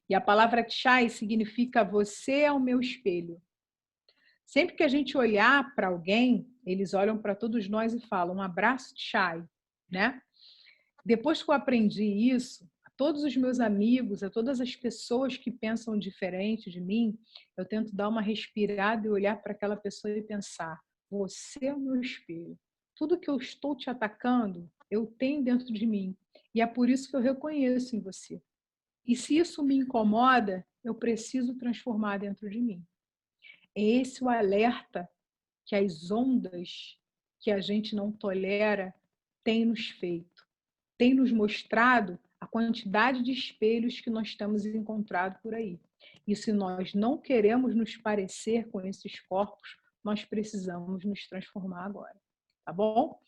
E a palavra Chai significa você é o meu espelho. Sempre que a gente olhar para alguém, eles olham para todos nós e falam um abraço Chai, né? Depois que eu aprendi isso, a todos os meus amigos, a todas as pessoas que pensam diferente de mim, eu tento dar uma respirada e olhar para aquela pessoa e pensar: você é o meu espelho. Tudo que eu estou te atacando, eu tenho dentro de mim. E é por isso que eu reconheço em você. E se isso me incomoda, eu preciso transformar dentro de mim. É esse o alerta que as ondas que a gente não tolera têm nos feito. Tem nos mostrado a quantidade de espelhos que nós temos encontrado por aí. E se nós não queremos nos parecer com esses corpos, nós precisamos nos transformar agora. Tá bom?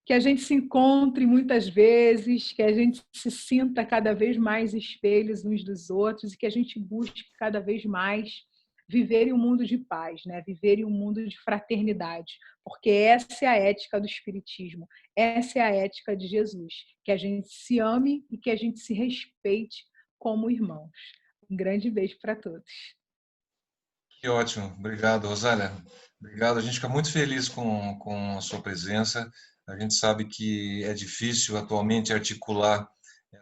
Que a gente se encontre muitas vezes, que a gente se sinta cada vez mais espelhos uns dos outros e que a gente busque cada vez mais viver em um mundo de paz, né? Viver em um mundo de fraternidade, porque essa é a ética do Espiritismo, essa é a ética de Jesus, que a gente se ame e que a gente se respeite como irmãos. Um grande beijo para todos. Que ótimo, obrigado, Rosália. Obrigado, a gente fica muito feliz com a sua presença. A gente sabe que é difícil atualmente articular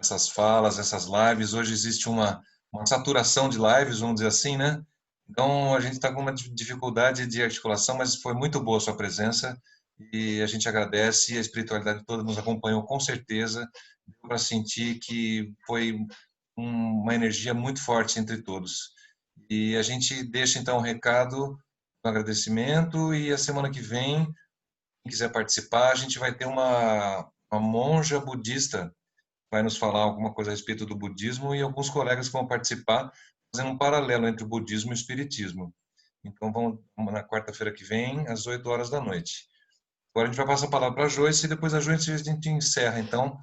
essas falas, essas lives. Hoje existe uma saturação de lives, vamos dizer assim, né? Então a gente está com uma dificuldade de articulação, mas foi muito boa a sua presença e a gente agradece. A espiritualidade toda nos acompanhou com certeza, deu para sentir que foi uma energia muito forte entre todos. E a gente deixa então um recado, um agradecimento, e a semana que vem, quem quiser participar, a gente vai ter uma monja budista que vai nos falar alguma coisa a respeito do budismo e alguns colegas que vão participar, fazendo um paralelo entre o budismo e o espiritismo. Então vamos na quarta-feira que vem, às 8 horas da noite. Agora a gente vai passar a palavra para a Joyce e depois a Joyce a gente encerra, então,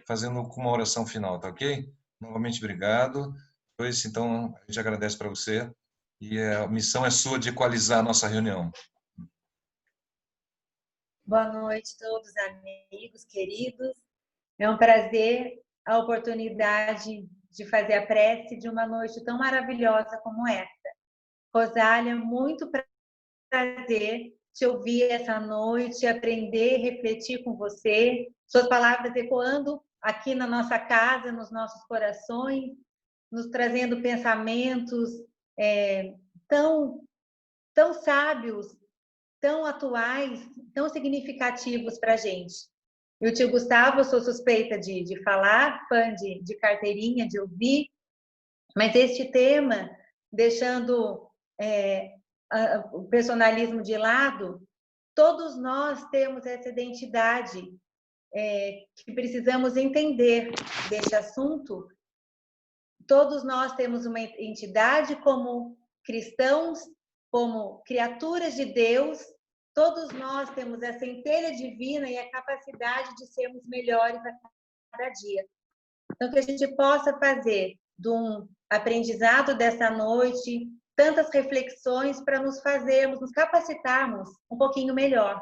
fazendo com uma oração final, tá ok? Novamente, obrigado. Joyce, então, a gente agradece para você e a missão é sua de equalizar a nossa reunião. Boa noite a todos, amigos, queridos. É um prazer a oportunidade de fazer a prece de uma noite tão maravilhosa como esta. Rosália, muito prazer te ouvir essa noite, aprender, refletir com você, suas palavras ecoando aqui na nossa casa, nos nossos corações, nos trazendo pensamentos tão sábios, tão atuais, tão significativos para a gente. E o tio Gustavo, eu sou suspeita de falar, fã de carteirinha, de ouvir, mas este tema, deixando o personalismo de lado, todos nós temos essa identidade que precisamos entender deste assunto. Todos nós temos uma entidade como cristãos, como criaturas de Deus. Todos nós temos a centelha divina e a capacidade de sermos melhores a cada dia. Então, que a gente possa fazer de um aprendizado dessa noite tantas reflexões para nos capacitarmos um pouquinho melhor.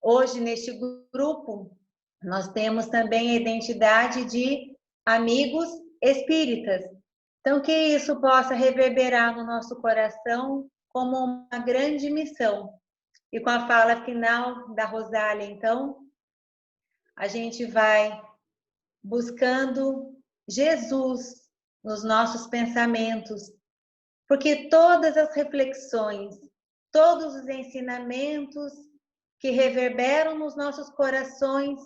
Hoje, neste grupo, nós temos também a identidade de amigos espíritas. Então, que isso possa reverberar no nosso coração como uma grande missão. E com a fala final da Rosália, então, a gente vai buscando Jesus nos nossos pensamentos, porque todas as reflexões, todos os ensinamentos que reverberam nos nossos corações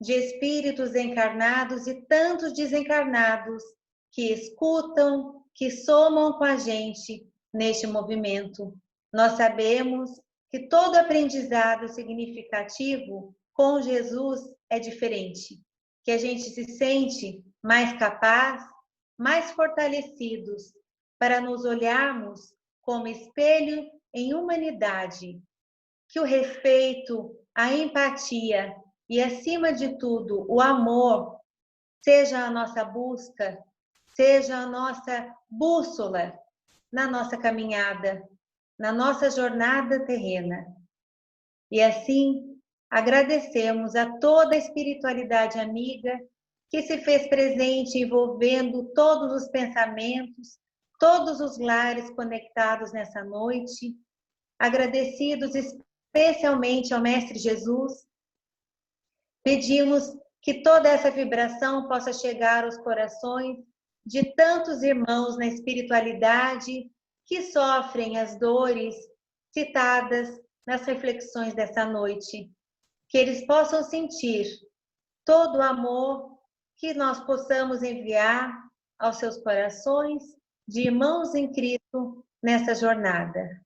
de espíritos encarnados e tantos desencarnados que escutam, que somam com a gente neste movimento. Nós sabemos que todo aprendizado significativo com Jesus é diferente, que a gente se sente mais capaz, mais fortalecidos para nos olharmos como espelho em humanidade, que o respeito, a empatia e, acima de tudo, o amor seja a nossa busca, seja a nossa bússola na nossa caminhada, na nossa jornada terrena. E assim, agradecemos a toda a espiritualidade amiga que se fez presente envolvendo todos os pensamentos, todos os lares conectados nessa noite, agradecidos especialmente ao Mestre Jesus. Pedimos que toda essa vibração possa chegar aos corações de tantos irmãos na espiritualidade que sofrem as dores citadas nas reflexões dessa noite. Que eles possam sentir todo o amor que nós possamos enviar aos seus corações de irmãos em Cristo nessa jornada.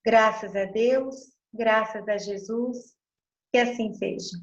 Graças a Deus, graças a Jesus, que assim seja.